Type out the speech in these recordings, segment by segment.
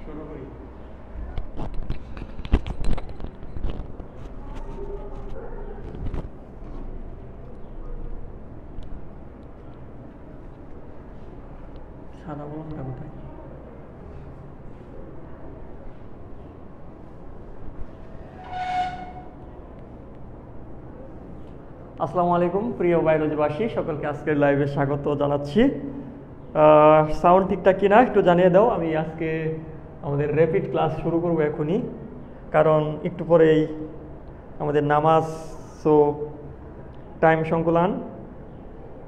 শুরু করি। সাদা বলুনটা কোথায়? আসসালামু আলাইকুম প্রিয় বায়োলজিবাসী, সকলকে আজকের লাইভে স্বাগত জানাচ্ছি। সাউন্ড ঠিকঠাক কিনা একটু জানিয়ে দাও। আমি আজকে আমাদের র্যাপিড ক্লাস শুরু করব এখনই, কারণ একটু পরেই আমাদের নামাজ, সো টাইম সংকুলান।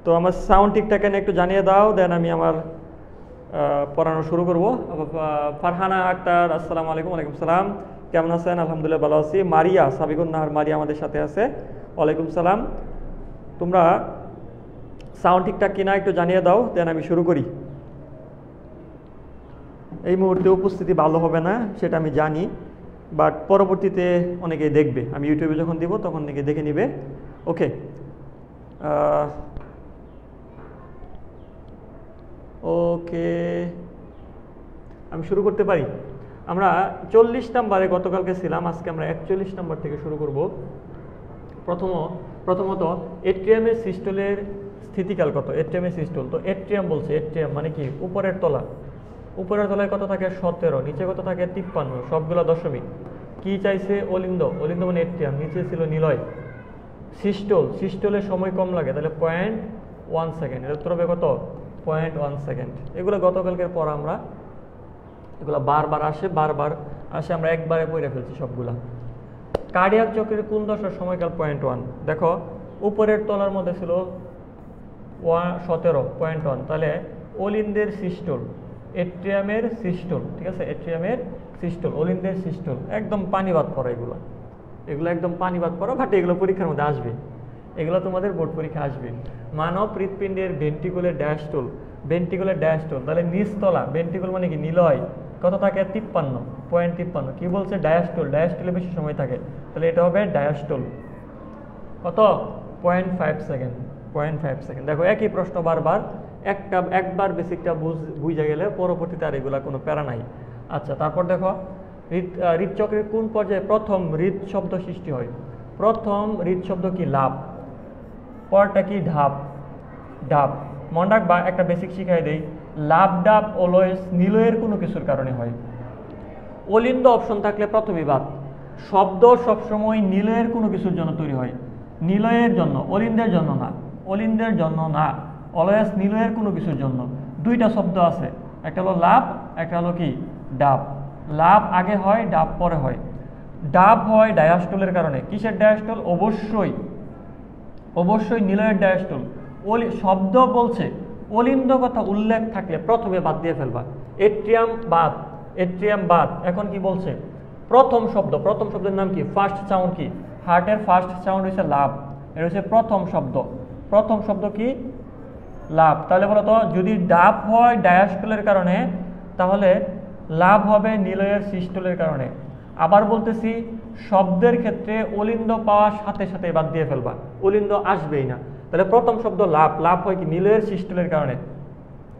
তো আমার সাউন্ড ঠিকঠাক কিনা একটু জানিয়ে দাও, দেন আমি আমার পড়ানো শুরু করব। ফারহানা আক্তার, আসসালামু আলাইকুম। ওয়ালাইকুম সালাম, কেমন আছেন? আলহামদুলিল্লাহ ভালো আছি। মারিয়া, সাবিকুন নাহার মারিয়া আমাদের সাথে আছে। ওয়ালাইকুম সালাম। তোমরা সাউন্ড ঠিকঠাক কিনা একটু জানিয়ে দাও, দেন আমি শুরু করি। এই মুহূর্তে উপস্থিতি ভালো হবে না সেটা আমি জানি, বাট পরবর্তীতে অনেকেই দেখবে। আমি ইউটিউবে যখন দিব তখন অনেকে দেখে নিবে। ওকে, ওকে আমি শুরু করতে পারি। আমরা 40 নম্বরে গতকালকে ছিলাম, আজকে আমরা 41 নম্বর থেকে শুরু করব। প্রথমত এট্রিয়ামের সিস্টলের স্থিতিকাল কত? এট্রিয়ামের সিস্টল, তো এট্রিয়াম বলছে, এট্রিয়াম মানে কি? উপরের তলা। উপরের তলায় কত থাকে? 17, নিচে কত থাকে? 53, সবগুলো দশমিক। কি চাইছে? অলিন্দ। অলিন্দ মানে এট্রিয়াম, নিচে ছিল নিলয়। সিস্টল, সিস্টলের সময় কম লাগে, তাহলে 0.1 সেকেন্ড। এর উত্তর হবে কত? 0.1 সেকেন্ড। এগুলো গতকালকের পর আমরা এগুলো বারবার আসে, আমরা একবারে পড়ে ফেলছি সবগুলা। কার্ডিয়াক চক্রের কোন দশার সময়কাল 0.1? দেখো উপরের তলার মধ্যে ছিল 17, 0.1, তাহলে অলিন্দের সিস্টল, এট্রিয়ামের সিস্টল, ঠিক আছে? এট্রিয়ামের সিস্টল, অলিন্দের সিস্টল, একদম পানিবাদ পড়া এগুলো একদম পানিবাদ পড়া, বাট এগুলো পরীক্ষার মধ্যে আসবে, এগুলো তোমাদের বোর্ড পরীক্ষা আসবে। মানব হৃৎপিণ্ডের ভেন্ট্রিকুলার ডায়াস্টল, ভেন্ট্রিকুলার ডায়াস্টল, তাহলে নিচতলা। ভেন্ট্রিকুল মানে কি? নিলয়। কত থাকে? 53, 0.53। কি বলছে? ডায়াস্টল, ডায়াস্টলে বেশি সময় থাকে, তাহলে এটা হবে ডায়াস্টল। কত? 0.5 সেকেন্ড, 0.5 সেকেন্ড। দেখো একই প্রশ্ন বারবার, একবার বেসিকটা বুঝে গেলে পরবর্তীতে আর এগুলা কোনো প্যারা নাই। আচ্ছা, তারপর দেখো হৃদচক্রের কোন পর্যায়ে প্রথম হৃদশব্দ সৃষ্টি হয়? প্রথম হৃদশব্দ কি? লাভ। পরটা কি? ঢাপ। ডাব। মনে রাখবা, একটা বেসিক শিখাই দেই, লাভ ডাব অলওয়েজ নিলয়ের কোনো কিছুর কারণে হয়। অলিন্দ অপশন থাকলে প্রথমে বাদ। শব্দ সবসময় নিলয়ের কোনো কিছুর জন্য তৈরি হয়, নিলয়ের জন্য, অলিন্দের জন্য না। অলিন্দের জন্য না, অলওয়েজ নিলয়ের কোনো কিছুর জন্য। দুইটা শব্দ আছে, একটা হলো লাভ, একটা হলো কি? ডাব। লাভ আগে হয়, ডাব পরে হয়। ডাব হয় ডায়াস্টলের কারণে। কিসের ডায়াস্টল? অবশ্যই নিলয়ের ডায়াস্টল। শব্দ বলছে, অলিন্দ কথা উল্লেখ থাকলে প্রথমে বাদ দিয়ে ফেলবা। এট্রিয়াম বাদ, এট্রিয়াম বাদ। এখন কি বলছে? প্রথম শব্দের নাম কি? ফার্স্ট সাউন্ড কি? হার্টের ফার্স্ট সাউন্ড হচ্ছে লাভ, এটা হচ্ছে প্রথম শব্দ। প্রথম শব্দ কি? লাভ। তাহলে বলো তো, যদি ডাব হয় ডায়াস্টলের কারণে, তাহলে লাভ হবে নিলয়ের সিস্টলের কারণে। আবার বলতেছি, শব্দের ক্ষেত্রে অলিন্দ পাওয়ার সাথে সাথে বাদ দিয়ে ফেলবা, অলিন্দ আসবেই না। তাহলে প্রথম শব্দ লাভ, লাভ হয় কি? নিলয়ের সিস্টলের কারণে।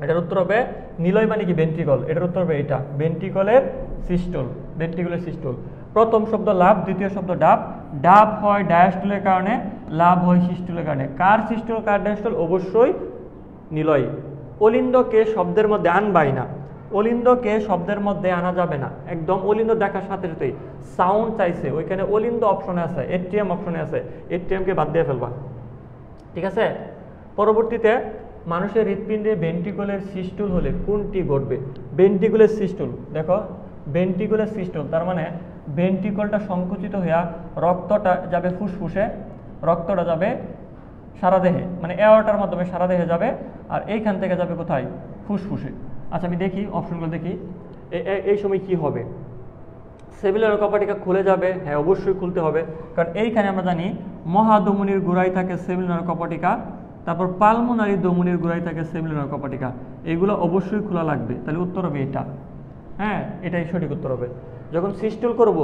এটার উত্তর হবে নিলয় মানে কি? ভেন্ট্রিকল। এটার উত্তর হবে এটা, ভেন্ট্রিকলের সিস্টল, ভেন্ট্রিকলের সিস্টল। প্রথম শব্দ লাভ, দ্বিতীয় শব্দ ডাব। ডাব হয় ডায়াস্টলের কারণে, লাভ হয় সিস্টলের কারণে। কার সিস্টল কার ডায়াস্টল? অবশ্যই নিলয়। অলিন্দকে শব্দের মধ্যে আনবাই না, অলিন্দকে শব্দের মধ্যে আনা যাবে না একদম। অলিন্দ দেখার সাথে সাথেই সাউন্ড চাইছে, ওইখানে অলিন্দ অপশনে আছে, এট্রিয়াম অপশনে আছে, এট্রিয়ামকে বাদ দিয়ে ফেলবা, ঠিক আছে? পরবর্তীতে মানুষের হৃৎপিণ্ডে ভেন্ট্রিকুলার সিস্টল হলে কোনটি ঘটবে? ভেন্ট্রিকুলার সিস্টল, দেখো ভেন্ট্রিকুলার সিস্টল তার মানে ভেন্ট্রিকলটা সংকুচিত হইয়া রক্তটা যাবে ফুসফুসে, রক্তটা যাবে সারা দেহে, মানে এয়ারটার মাধ্যমে সারা দেহে যাবে, আর এইখান থেকে যাবে কোথায়? ফুসফুসে। আচ্ছা আমি দেখি অপশনগুলো দেখি, এই সময় কি হবে? সেমিনার কপাটিকা খুলে যাবে, হ্যাঁ অবশ্যই খুলতে হবে, কারণ এইখানে আমরা জানি মহাধমনির গোড়ায় থাকে সেমিনার কপাটিকা, তারপর পালমোনারি ধমনির গোড়ায় থাকে সেমিনার কপাটিকা, এগুলো অবশ্যই খোলা লাগবে। তাহলে উত্তর হবে এটা, হ্যাঁ এটাই সঠিক উত্তর হবে। যখন সিস্টল করব,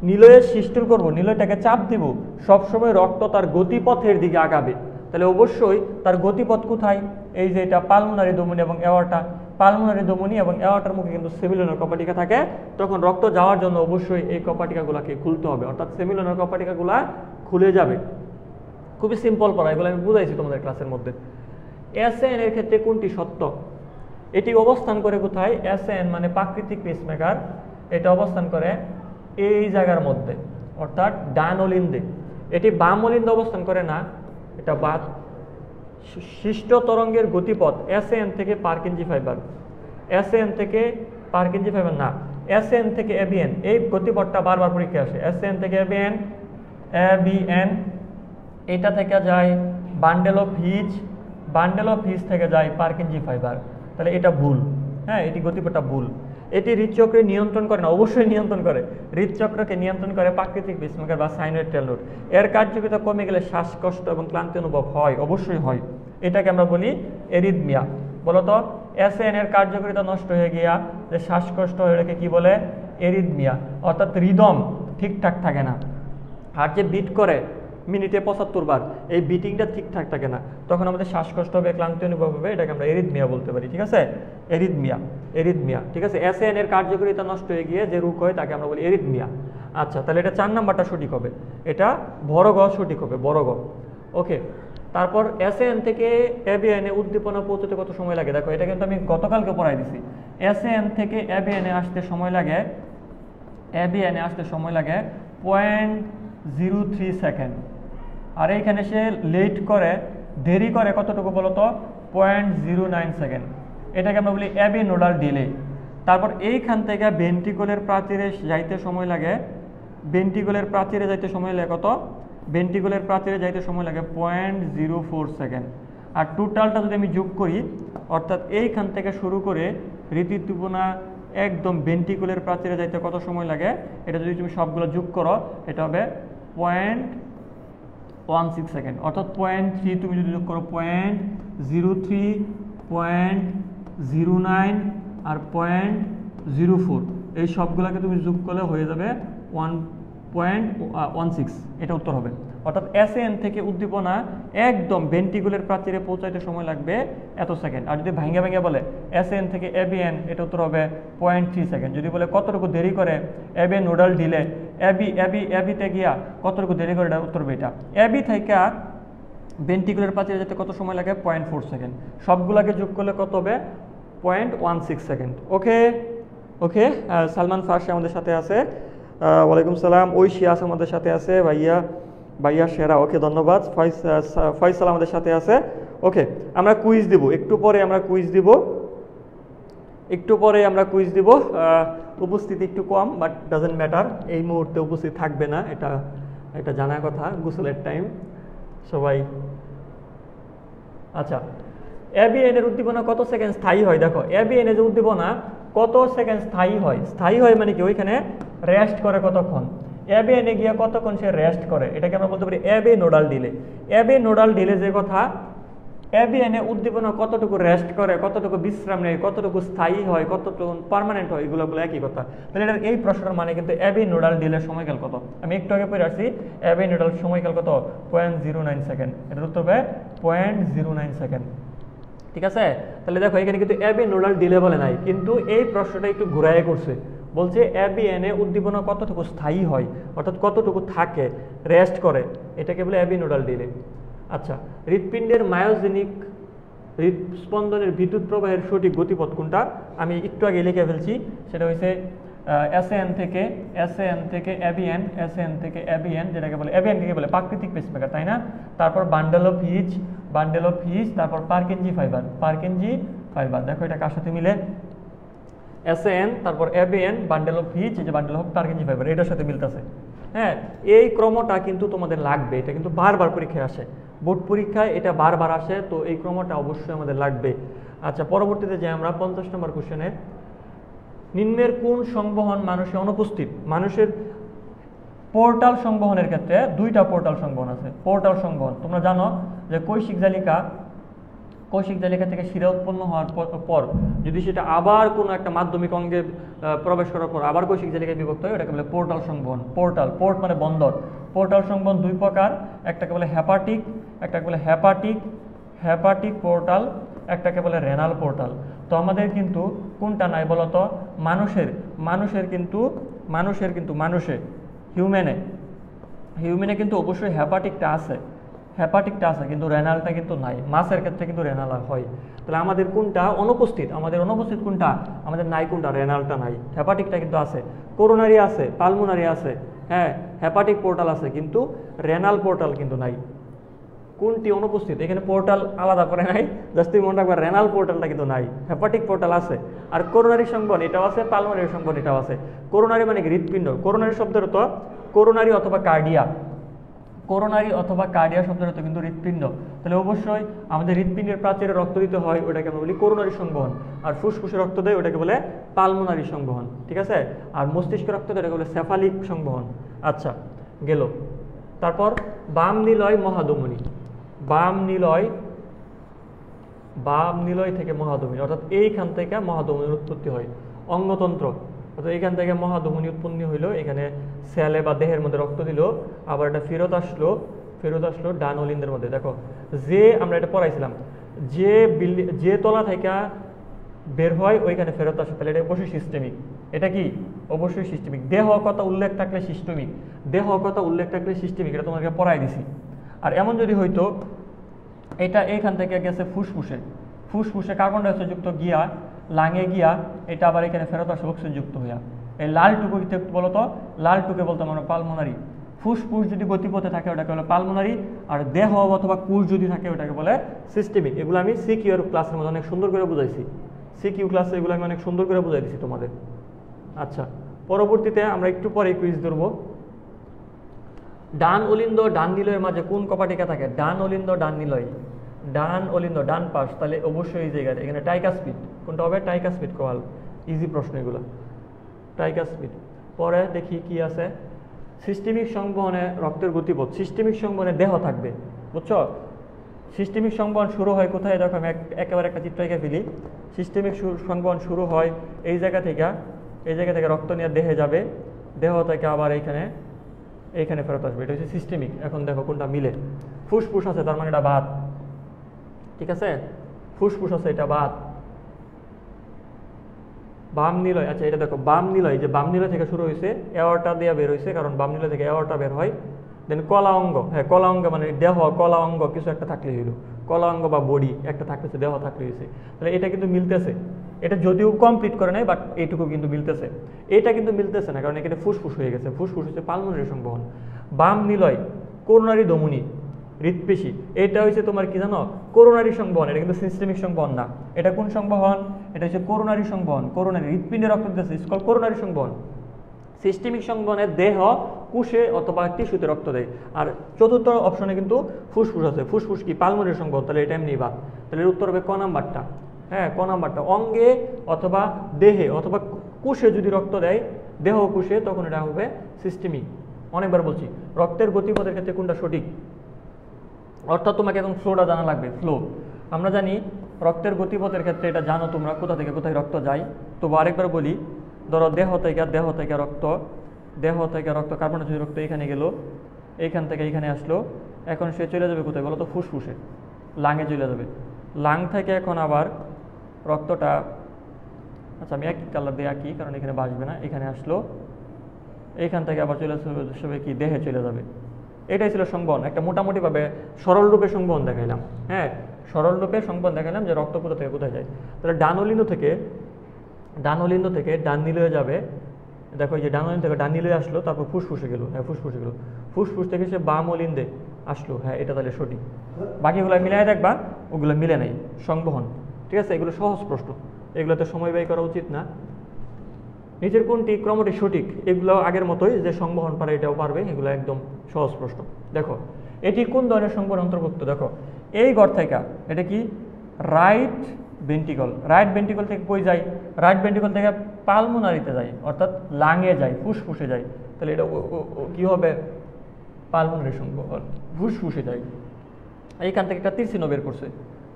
নিলয়ের সিস্টল করব, নিলয়টাকে চাপ দিব, সবসময় রক্ত তার গতিপথের দিকে আগাবে, তাহলে অবশ্যই তার গতিপথ কোথায়? এই যে এটা পালমোনারি ধমনী এবং এওয়ার্টা, পালমোনারি ধমনী এবং অ্যাওর্টার মুখে কিন্তু সেমিলুনার কপাটিকা থাকে, তখন রক্ত যাওয়ার জন্য অবশ্যই এই কপাটিকাগুলোকে খুলতে হবে, অর্থাৎ সেমিলুনার কপাটিকাগুলো খুলে যাবে। খুবই সিম্পল পড়া, এগুলো আমি বুঝাইছি তোমাদের ক্লাসের মধ্যে। এসএন এর ক্ষেত্রে কোনটি সত্য? এটি অবস্থান করে কোথায়? এসএন মানে প্রাকৃতিক পেসমেকার, এটা অবস্থান করে এই জায়গার মধ্যে, অর্থাৎ ডান অলিন্দে। এটি বাম অলিন্দে অবস্থান করে না, এটা বাদ। সৃষ্ট তরঙ্গের গতিপথ এসএন থেকে পারকিনজি ফাইবার, এসএন থেকে পারকিনজি ফাইবার না, এসএন থেকে এবিএন। এই গতিপথটা বারবার পরীক্ষা আসে। এসএন থেকে এবিএন, এবিএন, এটা থেকে যায় bundle of his, bundle of his থেকে যায় পারকিনজি ফাইবার। তাহলে এটা ভুল, হ্যাঁ, এটি গতিপথটা ভুল। এটি হৃদচক্রে নিয়ন্ত্রণ করে না, অবশ্যই নিয়ন্ত্রণ করে। হৃদচক্রকে নিয়ন্ত্রণ করে প্রাকৃতিক পেসমেকার বা সাইনোয়েড টেল নোড। এর কার্যকারিতা কমে গেলে শ্বাসকষ্ট এবং ক্লান্তি অনুভব হয়, অবশ্যই হয়। এটাকে আমরা বলি এরিথমিয়া। বলতো এসএন এর কার্যকারিতা নষ্ট হয়ে গিয়া যে শ্বাসকষ্ট হয়ে এটাকে কি বলে? এরিথমিয়া, অর্থাৎ রিদম ঠিকঠাক থাকে না। হার্ট যে বিট করে মিনিটে 75 বার, এই বিটিংটা ঠিকঠাক থাকে না, তখন আমাদের শ্বাসকষ্ট হবে, ক্লান্তি অনুভব হবে, এটাকে আমরা এরিথমিয়া বলতে পারি। ঠিক আছে, এরিথমিয়া, এরিথমিয়া। ঠিক আছে, এসএন এর কার্যকারিতা নষ্ট হয়ে গিয়ে যে রোগ হয় তাকে আমরা বলি এরিথমিয়া। আচ্ছা, তাহলে এটা 4 নাম্বারটা সঠিক হবে, এটা বড় গ সঠিক হবে, বড় গ। ওকে, তারপর এসএন থেকে এবিএন এ উদ্দীপনা পৌঁছতে কত সময় লাগে? দেখো, এটা কিন্তু আমি গতকালকে পড়াই দিছি। এসএন থেকে এবিএন এ আসতে সময় লাগে, এবিএন এ আসতে সময় লাগে 0.03 সেকেন্ড। আর এইখানে সে লেট করে, দেরি করে কতটুকু বলতো? 0.09 সেকেন্ড। এটাকে আমরা বলি এবি নোডাল ডিলে। তারপর এইখান থেকে ভেন্ট্রিকলের প্রাচীরে যাইতে সময় লাগে, ভেন্ট্রিকলের প্রাচীরে যাইতে সময় লাগে কত? ভেন্ট্রিকলের প্রাচীরে যাইতে সময় লাগে 0.04 সেকেন্ড। আর টোটালটা যদি আমি যোগ করি, অর্থাৎ এইখান থেকে শুরু করে হৃদুদ্দীপনা একদম ভেন্ট্রিকলের প্রাচীরে যাইতে কত সময় লাগে, এটা যদি তুমি সবগুলো যোগ করো, এটা হবে 0.16 সেকেন্ড। অর্থাৎ 0.3 তুমি যদি যোগ করো 0.03, 0.09 আর 0.04, এই সবগুলোকে তুমি যোগ করলে হয়ে যাবে 1.16, এটা উত্তর হবে। অর্থাৎ এসএন থেকে উদ্দীপনা একদম ভেন্ট্রিকুলের প্রাচীরে পৌঁছাইতে সময় লাগবে এত সেকেন্ড। আর যদি ভাঙ্গা ভাঙ্গা বলে এসএন থেকে এবিএন, এটা উত্তর হবে 0.3 সেকেন্ড। যদি বলে কতটুকু দেরি করে এবিএন নোডাল ডিলে, এবিতে গিয়া কতটুকু দেরি করে, এটা উত্তর হবে এটা। এবি থেকে ভেন্ট্রিকুলার প্রাচীরে যেতে কত সময় লাগে? 0.4 সেকেন্ড। সবগুলাকে যোগ করলে কত হবে? 0.16 সেকেন্ড। ওকে, ওকে। সালমান ফার্সি আমাদের সাথে আছে, ওয়ালাইকুম সালাম। ঐশী আছে আমাদের সাথে আছে, ভাইয়া সেরা, ওকে, ধন্যবাদ। ফয়সাল আমাদের সাথে আছে। ওকে, আমরা কুইজ দিব একটু পরে, আমরা কুইজ দিব একটু পরে, আমরা কুইজ দিব। উপস্থিতি একটু কম, বাট ডাজেন্ট ম্যাটার, এই মুহূর্তে উপস্থিত থাকবে না, এটা জানার কথা। গোসলের টাইম সবাই। আচ্ছা, এবিএন এর উদ্দীপনা কত সেকেন্ড স্থায়ী হয়? দেখো, এবিএন এর যে উদ্দীপনা কত সেকেন্ড স্থায়ী হয়? স্থায়ী হয় মানে কি? ওইখানে রেস্ট করে কতক্ষণ? এবিএন এ গিয়ে কতক্ষণ সে রেস্ট করে, এটাকে আমরা বলতে পারি AB nodal delay. AB nodal delay যে কথা, এবিএন এ উদ্দীপনা কতটুকু রেস্ট করে, কতটুকু বিশ্রাম নেয়, কতটুকু স্থায়ী হয়, কতটুকু পার্মানেন্ট হয়, এগুলো একই কথা। তাহলে এটার এই প্রশ্নটার মানে কিন্তু এবি নোডাল ডিলের সময়কাল কত? আমি একটু আগে পড়ে আসছি, এবি নোডাল সময়কাল কত? 0.09 সেকেন্ড। এটার উত্তর হবে 0.09 সেকেন্ড। ঠিক আছে, তাহলে দেখো এখানে কিন্তু এবি নোডাল ডিলে বলে নাই, কিন্তু এই প্রশ্নটা একটু ঘুরাইয়ে করছে। বলছে এবিএন এ উদ্দীপনা কতটুকু স্থায়ী হয়, অর্থাৎ কতটুকু থাকে, রেস্ট করে, এটাকে বলে এবি নোডাল ডিলে। আচ্ছা, হৃৎপিণ্ডের মায়োজেনিক হৃদস্পন্দনের বিদ্যুৎ প্রবাহের সঠিক গতিপথ কোনটা? আমি একটু আগে লিখে ফেলছি, সেটা হচ্ছে এসএন থেকে এবিএন, এসএন থেকে এবিএন, যেটাকে বলে এবিএন কে বলে প্রাকৃতিক পেসমেকার, তাই না? তারপর বান্ডেল অফ হিজ, তারপর পারকিনজি ফাইবার। দেখো এটা কার সাথে মিলে? এসএন, তারপর এবিএন, বান্ডেল অফ হিজ, যে বান্ডেল অফ পারকিনজি ফাইবার, এটার সাথে মিলতেছে। হ্যাঁ, এই ক্রমটা কিন্তু তোমাদের লাগবে, এটা কিন্তু বারবার পরীক্ষায় আসে, বোর্ড পরীক্ষায় এটা বারবার আসে, তো এই ক্রমটা অবশ্যই আমাদের লাগবে। আচ্ছা, পরবর্তীতে যে আমরা 50 নম্বর কোশ্চেনে, নিম্নের কোন সংবহন মানুষের অনুপস্থিত? মানুষের পোর্টাল সংবহনের ক্ষেত্রে দুইটা পোর্টাল সংবহন আছে। পোর্টাল সংবহন তোমরা জানো যে কৈশিক জালিকা থেকে শিরা উৎপন্ন হওয়ার পর যদি সেটা আবার কোনো একটা মাধ্যমিক অঙ্গে প্রবেশ করার পর আবার কৈশিক জালিকায় বিভক্ত হয়, এটাকে বলে পোর্টাল সংবহন। পোর্ট মানে বন্দর। পোর্টাল সংবহন দুই প্রকার, একটাকে বলে হ্যাপাটিক পোর্টাল, একটাকে বলে রেনাল পোর্টাল। তো আমাদের কিন্তু কোনটা নাই বলতো? মানুষের কিন্তু হিউম্যানে কিন্তু অবশ্যই হেপাটিকটা আছে, কিন্তু রেনালটা কিন্তু নাই। মাছের ক্ষেত্রে কিন্তু রেনাল হয়। তাহলে আমাদের কোনটা অনুপস্থিত? আমাদের অনুপস্থিত কোনটা? আমাদের নাই কোনটা? রেনালটা নাই। হেপাটিকটা কিন্তু আছে, করোনারি আছে, পালমোনারি আছে, হ্যাঁ হেপাটিক পোর্টাল আছে, কিন্তু রেনাল পোর্টাল কিন্তু নাই। কোনটি অনুপস্থিত? এখানে পোর্টাল আলাদা করে নাই, জাস্ট তুমি মনে রাখবা রেনাল পোর্টালটা কিন্তু নাই। হেপাটিক পোর্টাল আছে, আর করোনারি সংবহন এটাও আছে, পালমোনারি সংবহন এটাও আছে। করোনারি মানে কি? হৃৎপিণ্ড। করোনারি শব্দের তো করোনারি অথবা কার্ডিয়া, শব্দের অর্থ কিন্তু হৃৎপিণ্ড। তাহলে অবশ্যই আমাদের হৃৎপিণ্ডের প্রাচীরে রক্ত দিতে হয়, ওটাকে আমরা বলি করোনারি সংবহন। আর ফুসফুসে রক্ত দেয়, ওটাকে বলে পালমোনারি সংবহন, ঠিক আছে। আর মস্তিষ্কে রক্ত দেয়, ওটাকে বলে সেফালিক সংবহন। আচ্ছা গেল। তারপর বাম নিলয় মহাধমনী। বাম নিলয় থেকে মহাধমনী, অর্থাৎ এইখান থেকে মহাধমনীর উৎপত্তি হয়। অঙ্গতন্ত্র, অর্থাৎ এইখান থেকে মহাধমনী উৎপন্ন হইলো, এখানে সেলে বা দেহের মধ্যে রক্ত দিল, আবার এটা ফেরত আসলো ডান অলিন্দের মধ্যে। দেখো যে আমরা এটা পড়াইছিলাম, যে তলা থেকে বের হয় ওইখানে ফেরত আসে, তাহলে এটা অবশ্যই সিস্টেমিক। এটা কি? অবশ্যই সিস্টেমিক। দেহ কথা উল্লেখ থাকলে সিস্টেমিক, এটা তোমাকে পড়াই দিছি। আর এমন যদি হইতো এটা এইখান থেকে গেছে ফুসফুসে কার্বন ডাইঅক্সাইড যুক্ত গিয়া লাঙে গিয়া এটা আবার এখানে ফেরত আসে অক্সিজেন যুক্ত হইয়া, এই লালটুকু বলতো, লালটুকে বলতো আমরা পালমোনারি। ফুসফুস যদি গতিপথে থাকে ওটাকে বলে পালমোনারি, আর দেহ অথবা কুশ যদি থাকে ওটাকে বলে সিস্টেমিক। এগুলো আমি সিকিউ ক্লাসের মধ্যে অনেক সুন্দর করে বুঝাইছি, সিকিউ ক্লাসে এগুলো আমি অনেক সুন্দর করে বুঝাই দিছি তোমাদের। আচ্ছা পরবর্তীতে আমরা একটু পরে কুইজ ধরবো। ডান অলিন্দ ডান নিলয়ের মাঝে কোন কপাটিকা থাকে? ডান অলিন্দ ডান পাশ, তাহলে অবশ্যই এই জায়গায় এখানে টাইকাসপিড। কোনটা হবে? টাইকাসপিড কোয়াল। ইজি প্রশ্ন এগুলো, টাইকাসপিড। পরে দেখি কি আছে। সিস্টেমিক সংবহনে রক্তের গতিপথ, সিস্টেমিক সংবহনে দেহ থাকবে, বুঝছো? সিস্টেমিক সংবহন শুরু হয় কোথায়? দেখো আমি একেবারে একটা চিত্র এঁকে ফেলি। সিস্টেমিক সংবহন শুরু হয় এই জায়গা থেকে রক্ত নিয়ে দেহে যাবে, দেহ থেকে আবার এইখানে ফেরত আসবে, এটা হচ্ছে সিস্টেমিক। এখন দেখো কোনটা মিলে। ফুসফুস আছে, তার মানে এটা বাত, ঠিক আছে, ফুসফুস আছে, এটা বাত। বাম নিলয়, আচ্ছা এটা দেখো বাম নিলয়, যে বাম নিলয় থেকে শুরু হয়েছে, এওয়ার্টা দিয়ে বের হয়েছে, কারণ বাম নিলয় থেকে এওয়ার্টা বের হয়। দেন কলা অঙ্গ, হ্যাঁ কলা অঙ্গ মানে দেহ, কলা অঙ্গ কিছু একটা থাকলে হইলো, কলা অঙ্গ বা বডি একটা থাকতেছে, দেহ থাকলে হয়েছে। তাহলে এটা কিন্তু মিলতেছে, এটা যদিও কমপ্লিট করে নাই, বাট এইটুকু কিন্তু মিলতেছে। এটা কিন্তু মিলতেছে না, কারণ এখানে ফুসফুস হয়ে গেছে, ফুসফুস হচ্ছে পালমোনারি সংবহন। বাম নিলয় করোনারি ধমনী, হৃৎপেশি, এটা হচ্ছে তোমার কি জানো? করোনারি সংবহন। এটা কিন্তু সিস্টেমিক সংবহন না। এটা কোন সংবহন? এটা হচ্ছে করোনারি সংবহন। করোনারি, হৃৎপিণ্ডে রক্ত দিতেছে, স্কল করোনারি সংবহন। সিস্টেমিক সংবহনে দেহ কোষে অথবা টিস্যুতে রক্ত দেয়। আর চতুর্থ অপশনে কিন্তু ফুসফুস আছে। ফুসফুস কি? পালমোনারি সংবহন। তাহলে এটা এমনি বাদ। তাহলে এর উত্তর হবে ক নাম্বারটা। হ্যাঁ ক নাম্বারটা। অঙ্গে অথবা দেহে অথবা কোষে যদি রক্ত দেয়, দেহ কোষে, তখন এটা হবে সিস্টেমিক। অনেকবার বলছি, রক্তের গতিপথের ক্ষেত্রে কোনটা সঠিক? অর্থাৎ তোমাকে এখন ফ্লোটা জানা লাগবে। ফ্লো আমরা জানি রক্তের গতিপথের ক্ষেত্রে, এটা জানো তোমরা কোথা থেকে কোথায় রক্ত যায়। তবু আরেকবার বলি, ধরো দেহ থেকে রক্ত কার্বন ডাইঅক্সাইড রক্ত এখানে গেল, এইখান থেকে এইখানে আসলো, এখন সে চলে যাবে কোথায় বলো তো? ফুসফুসে, লাঙে চলে যাবে। লাং থেকে এখন আবার রক্তটা, আচ্ছা আমি একই কালার দিয়ে আঁকি কারণ এখানে বাসবে না, এখানে আসলো, এইখান থেকে আবার চলে আসবে কি? দেহে চলে যাবে। এটাই ছিল সংবহন। একটা মোটামুটিভাবে সরল রূপে সংবহন দেখাইলাম। হ্যাঁ সরল রূপে সংবহন দেখাইলাম যে রক্ত কোথা থেকে কোথায় যায়। তাহলে ডান অলিন্দ থেকে ডান নিলয়ে যাবে। দেখো এই যে ডান অলিন্দ থেকে ডান নিলয়ে আসলো, তারপর ফুসফুসে গেল, হ্যাঁ ফুসফুসে গেল, ফুসফুস থেকে সে বাম অলিন্দে আসলো, হ্যাঁ এটা তাহলে সঠিক। বাকিগুলো মিলাই দেখবা, ওগুলো মিলে নাই সংবহন, ঠিক আছে। এগুলো সহজ প্রশ্ন, এগুলোতে সময় ব্যয় করা উচিত না। নিচের কোনটি ক্রমটি সঠিক? এগুলো আগের মতোই, যে সংবহন পারে এটাও পারবে, এগুলো একদম সহজ প্রশ্ন। দেখো এটি কোন ধরনের সংবহন অন্তর্ভুক্ত? দেখো এই ঘর থেকে, এটা কি? Right ventricle. রাইট ভেন্ট্রিকল থেকে কই যায়? রাইট ভেন্ট্রিকল থেকে পালমোনারিতে যায়, অর্থাৎ লাঙে যায়, ফুসফুসে যায়। তাহলে এটা কি হবে? পালমোনারি সংবহন, ফুসফুসে যায়। এইখান থেকে একটা তীর চিহ্ন বের করছে,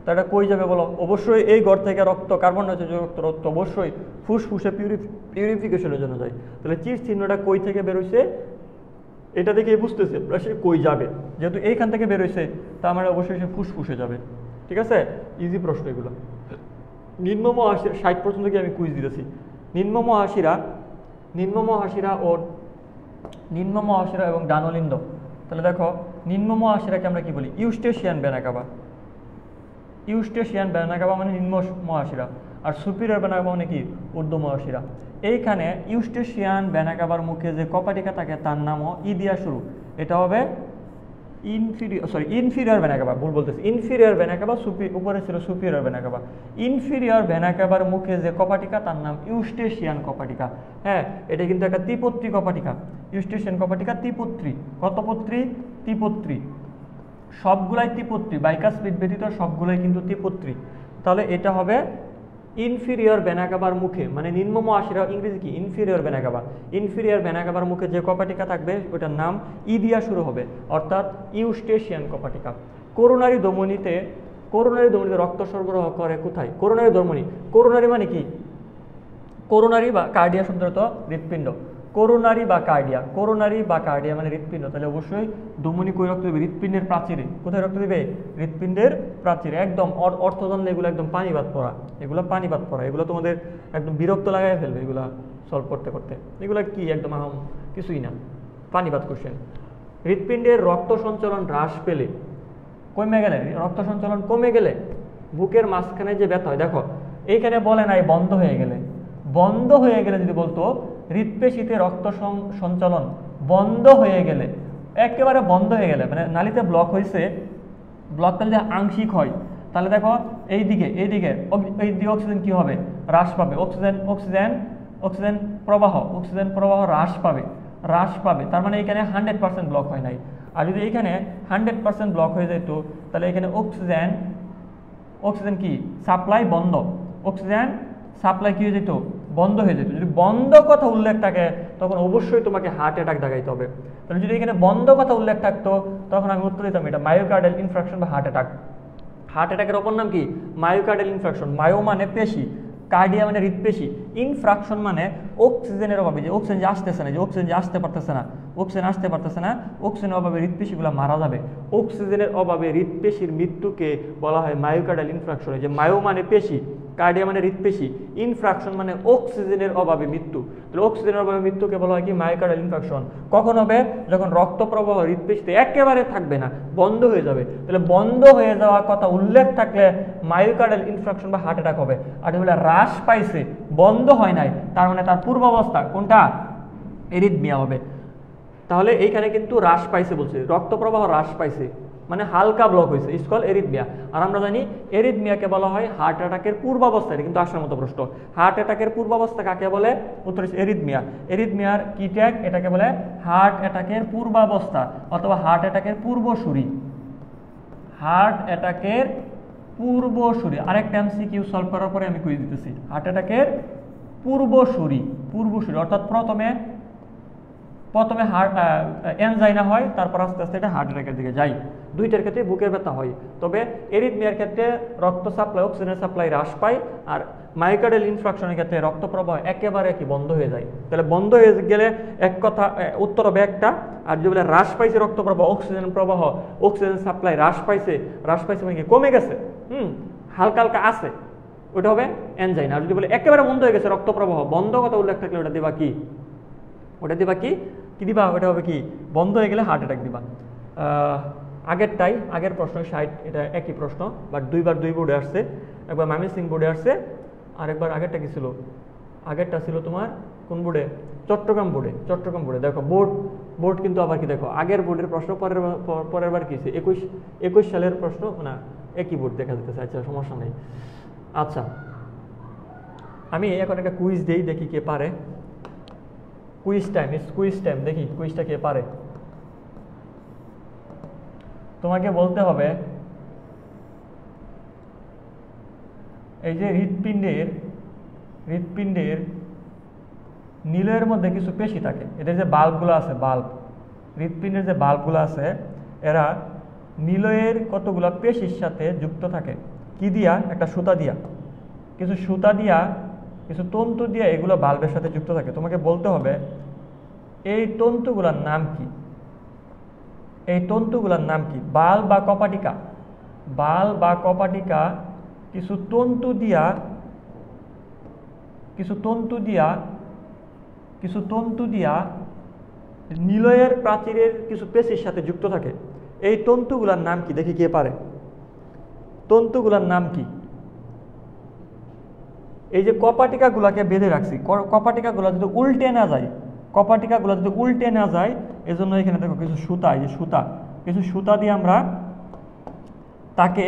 তা এটা কই যাবে বলো? অবশ্যই এই ঘর থেকে রক্ত, কার্বন ডাইঅক্সাইড রক্ত অবশ্যই ফুসফুসে পিউরিফিকেশনের জন্য যায়। তাহলে তীর চিহ্নটা কই থেকে বেরোইছে এটা দেখে বুঝতেছে সে কই যাবে। যেহেতু এইখান থেকে বেরোইছে, তা আমরা অবশ্যই সে ফুসফুসে যাবে, ঠিক আছে। ইজি প্রশ্ন এগুলো। নিম্ন মহাশিরা 60% কি আমি কুইজ দিতেছি। নিম্ন মহাশিরা এবং ডানলিন্দ। তাহলে দেখো নিম্ন মহাশিরাকে আমরা কি বলি? ইউস্টেশিয়ান ভেনা কাভা মানে নিম্ন মহাশিরা, আর সুপিরিয়র ভেনা কাভা মানে কি? ঊর্ধ্ব মহাশিরা। এইখানে ইউস্টেশিয়ান ভেনা কাভার মুখে যে কপাটিকা থাকে তার নামও ই দিয়া শুরু, এটা হবে ইনফিরিয়র ভেনা কাভা, ভুল বলতেছি, ইনফিরিয়র ভেনা কাভা, উপরে ছিল superior vena CAVA. Inferior vena cover মুখে যে কপাটিকা তার নাম ইউস্টেশিয়ান কপাটিকা। হ্যাঁ, এটা কিন্তু একটা ত্রিপত্রী কপাটিকা। ইউস্টেশিয়ান কপাটিকা ত্রিপত্রী। কত পত্রী? ত্রিপত্রী। সবগুলাই ত্রিপত্রী, বাইকাসপিড ব্যতীত সবগুলাই কিন্তু ত্রিপত্রী। তাহলে এটা হবে ইনফিরিয়র ভেনা কাভার মুখে, মানে নিম্ন মহাশিরা ইংরেজি কি? Inferior vena CAVA. Inferior vena cover মুখে যে কপাটিকা থাকবে ওটার নাম ই দিয়া শুরু হবে, অর্থাৎ ইউস্টেশিয়ান কপাটিকা। করোনারি ধমনীতে রক্ত সরবরাহ করে কোথায়? করোনারি মানে কি? করোনারি বা কার্ডিয়া শব্দের তো হৃৎপিণ্ড। করোনারি বা কার্ডিয়া মানে হৃৎপিণ্ড। তাহলে অবশ্যই ধমনী কই রক্ত দেবে? হৃৎপিণ্ডের প্রাচীরে। কোথায় রক্ত দেবে? হৃৎপিণ্ডের প্রাচীরে। একদম অর্থদণ্ড, এগুলো একদম পানিবাদ পড়া, এগুলো তোমাদের একদম বিরক্ত লাগাই ফেলবে এগুলা সলভ করতে করতে। এগুলো কি একদম কিছুই না, পানিবাদ কোশ্চেন। হৃৎপিণ্ডের রক্ত সঞ্চালন হ্রাস পেলে, রক্ত সঞ্চালন কমে গেলে বুকের মাঝখানে যে ব্যথা হয়, দেখো এইখানে বলে নাই বন্ধ হয়ে গেলে যদি বলতো হৃৎপেশিতে রক্ত সঞ্চালন বন্ধ হয়ে গেলে, একেবারে বন্ধ হয়ে গেলে, মানে নালীতে ব্লকটা যদি আংশিক হয়, তাহলে দেখো এইদিকে অক্সিজেন কি হবে? হ্রাস পাবে। অক্সিজেন প্রবাহ হ্রাস পাবে। তার মানে এখানে 100% ব্লক হয় নাই। আর যদি এখানে 100% ব্লক হয়ে যেত, তাহলে এখানে অক্সিজেন কি? সাপ্লাই বন্ধ। অক্সিজেন সাপ্লাই কি হয়ে যেত? বন্ধ হয়ে যেত। যদি বন্ধ কথা উল্লেখ থাকে তখন অবশ্যই তোমাকে হার্ট অ্যাটাক দেখাইতে হবে। তাহলে যদি এখানে বন্ধ কথা উল্লেখ থাকতো তখন আমি উত্তর দিতাম এটা মায়োকার্ডিয়াল ইনফ্রাকশন বা হার্ট অ্যাটাক। হার্ট অ্যাটাকের অপর নাম কি? Myocardial infraction. মায়ো মানে পেশি, কার্ডিয়া মানে হৃৎপেশি, ইনফ্রাকশন মানে অক্সিজেনের অভাবে, যে অক্সিজেন আসতেছে না, অক্সিজেনের অভাবে হৃৎপেশিগুলো মারা যাবে। অক্সিজেনের অভাবে হৃৎপেশির মৃত্যুকে বলা হয় মায়োকার্ডিয়াল ইনফ্রাকশন। যে মায়ো মানে পেশি, কার্ডিয়া মানে হৃৎপেশি, ইনফ্রাকশন মানে অক্সিজেনের অভাবে মৃত্যু। তাহলে অক্সিজেনের অভাবে মৃত্যুকে বলা হয় কি? Myocardial infraction. কখন হবে? যখন রক্ত প্রবাহ হৃৎপেশিতে একেবারে থাকবে না, বন্ধ হয়ে যাবে। তাহলে বন্ধ হয়ে যাওয়া কথা উল্লেখ থাকলে মায়োকার্ডিয়াল ইনফ্রাকশন বা হার্ট অ্যাটাক হবে। আর যদি হ্রাস পাইছে, বন্ধ হয় নাই, তার মানে তার পূর্বাবস্থা কোনটা? এরিথমিয়া হবে। তাহলে এইখানে কিন্তু হ্রাস পাইছে বলছে, রক্ত প্রবাহ হ্রাস পাইছে মানে হালকা ব্লক হয়েছে, ইটস কল এরিথমিয়া। আর আমরা জানি এরিথমিয়াকে বলা হয় হার্ট অ্যাটাকের পূর্বাবস্থা। এটা কিন্তু আসার মতো প্রশ্ন। হার্ট অ্যাটাকের পূর্বাবস্থা কাকে বলে? উত্তর হচ্ছে এরিথমিয়া। এরিথমিয়ার কি ট্যাগ? এটাকে বলে হার্ট অ্যাটাকের পূর্বাবস্থা অথবা হার্ট অ্যাটাকের পূর্বসূরি। আরেকটা এমসিকিউ সলভ করার পরে আমি কুইজ দিতেছি। হার্ট অ্যাটাকের পূর্বসূরি, অর্থাৎ প্রথমে এনজাইনা হয়, তারপর আস্তে আস্তে এটা হার্ট অ্যাটাকের দিকে যায়। দুইটার ক্ষেত্রে বুকের ব্যথা হয়, তবে এরিথমিয়ার ক্ষেত্রে রক্ত সাপ্লাই, অক্সিজেনের সাপ্লাই হ্রাস পায়, আর মায়োকার্ডিয়াল ইনফ্রাকশনের ক্ষেত্রে রক্ত প্রবাহ একেবারে কি? বন্ধ হয়ে যায়। তাহলে বন্ধ হয়ে গেলে এক কথা উত্তর হবে একটা, আর যদি বলে হ্রাস পাইছে রক্ত প্রবাহ, অক্সিজেন সাপ্লাই হ্রাস পাইছে মানে কি? কমে গেছে, হালকা হালকা আছে, ওটা হবে এনজাইনা। আর যদি বলে একেবারে বন্ধ হয়ে গেছে রক্ত প্রবাহ, বন্ধ কথা উল্লেখ থাকলে ওটা দিবা কি? ওটা হবে কি? বন্ধ হয়ে গেলে হার্ট অ্যাটাক দিবা। আগের প্রশ্ন 60, এটা একই প্রশ্ন, বাট দুইবার দুই বোর্ডে আসছে। একবার ময়মনসিংহ বোর্ডে আসছে, আর একবার আগেরটা কি ছিল? আগেরটা ছিল তোমার কোন বোর্ডে? চট্টগ্রাম বোর্ডে। দেখো বোর্ড কিন্তু আবার কি, দেখো আগের বোর্ডের প্রশ্ন পরের বার কি? 21 সালের প্রশ্ন না, একই বোর্ড দেখা যেতেছে। আচ্ছা, সমস্যা নেই। আচ্ছা, আমি এখন একটা কুইজ দেই, দেখি কে পারে। কুইজ টাইম, দেখি কুইজটা কে পারে। তোমাকে বলতে হবে এই যে হৃৎপিণ্ডের নীলের মধ্যে কিছু পেশি থাকে, এদের যে বাল্বগুলো আছে, হৃৎপিণ্ডের যে বাল্বগুলো আছে, এরা নীলয়ের কতগুলো পেশির সাথে যুক্ত থাকে। কি দিয়া? একটা সুতা দিয়া, কিছু তন্তু দিয়ে এগুলো বাল্বের সাথে যুক্ত থাকে। তোমাকে বলতে হবে এই তন্তুগুলোর নাম কি? বাল্ব বা কপাটিকা কিছু তন্তু দিয়া কিছু তন্তু দিয়া নিলয়ের প্রাচীরের কিছু পেশির সাথে যুক্ত থাকে। এই তন্তুগুলার নাম কি? দেখি কে পারে। তন্তুগুলার নাম কি? এই যে কপাটিকাগুলাকে বেঁধে রাখছি, কপাটিকাগুলা যদি উল্টে না যায়, এজন্য এখানে দেখো কিছু সুতা, এই যে সুতা, কিছু সুতা দিয়ে আমরা তাকে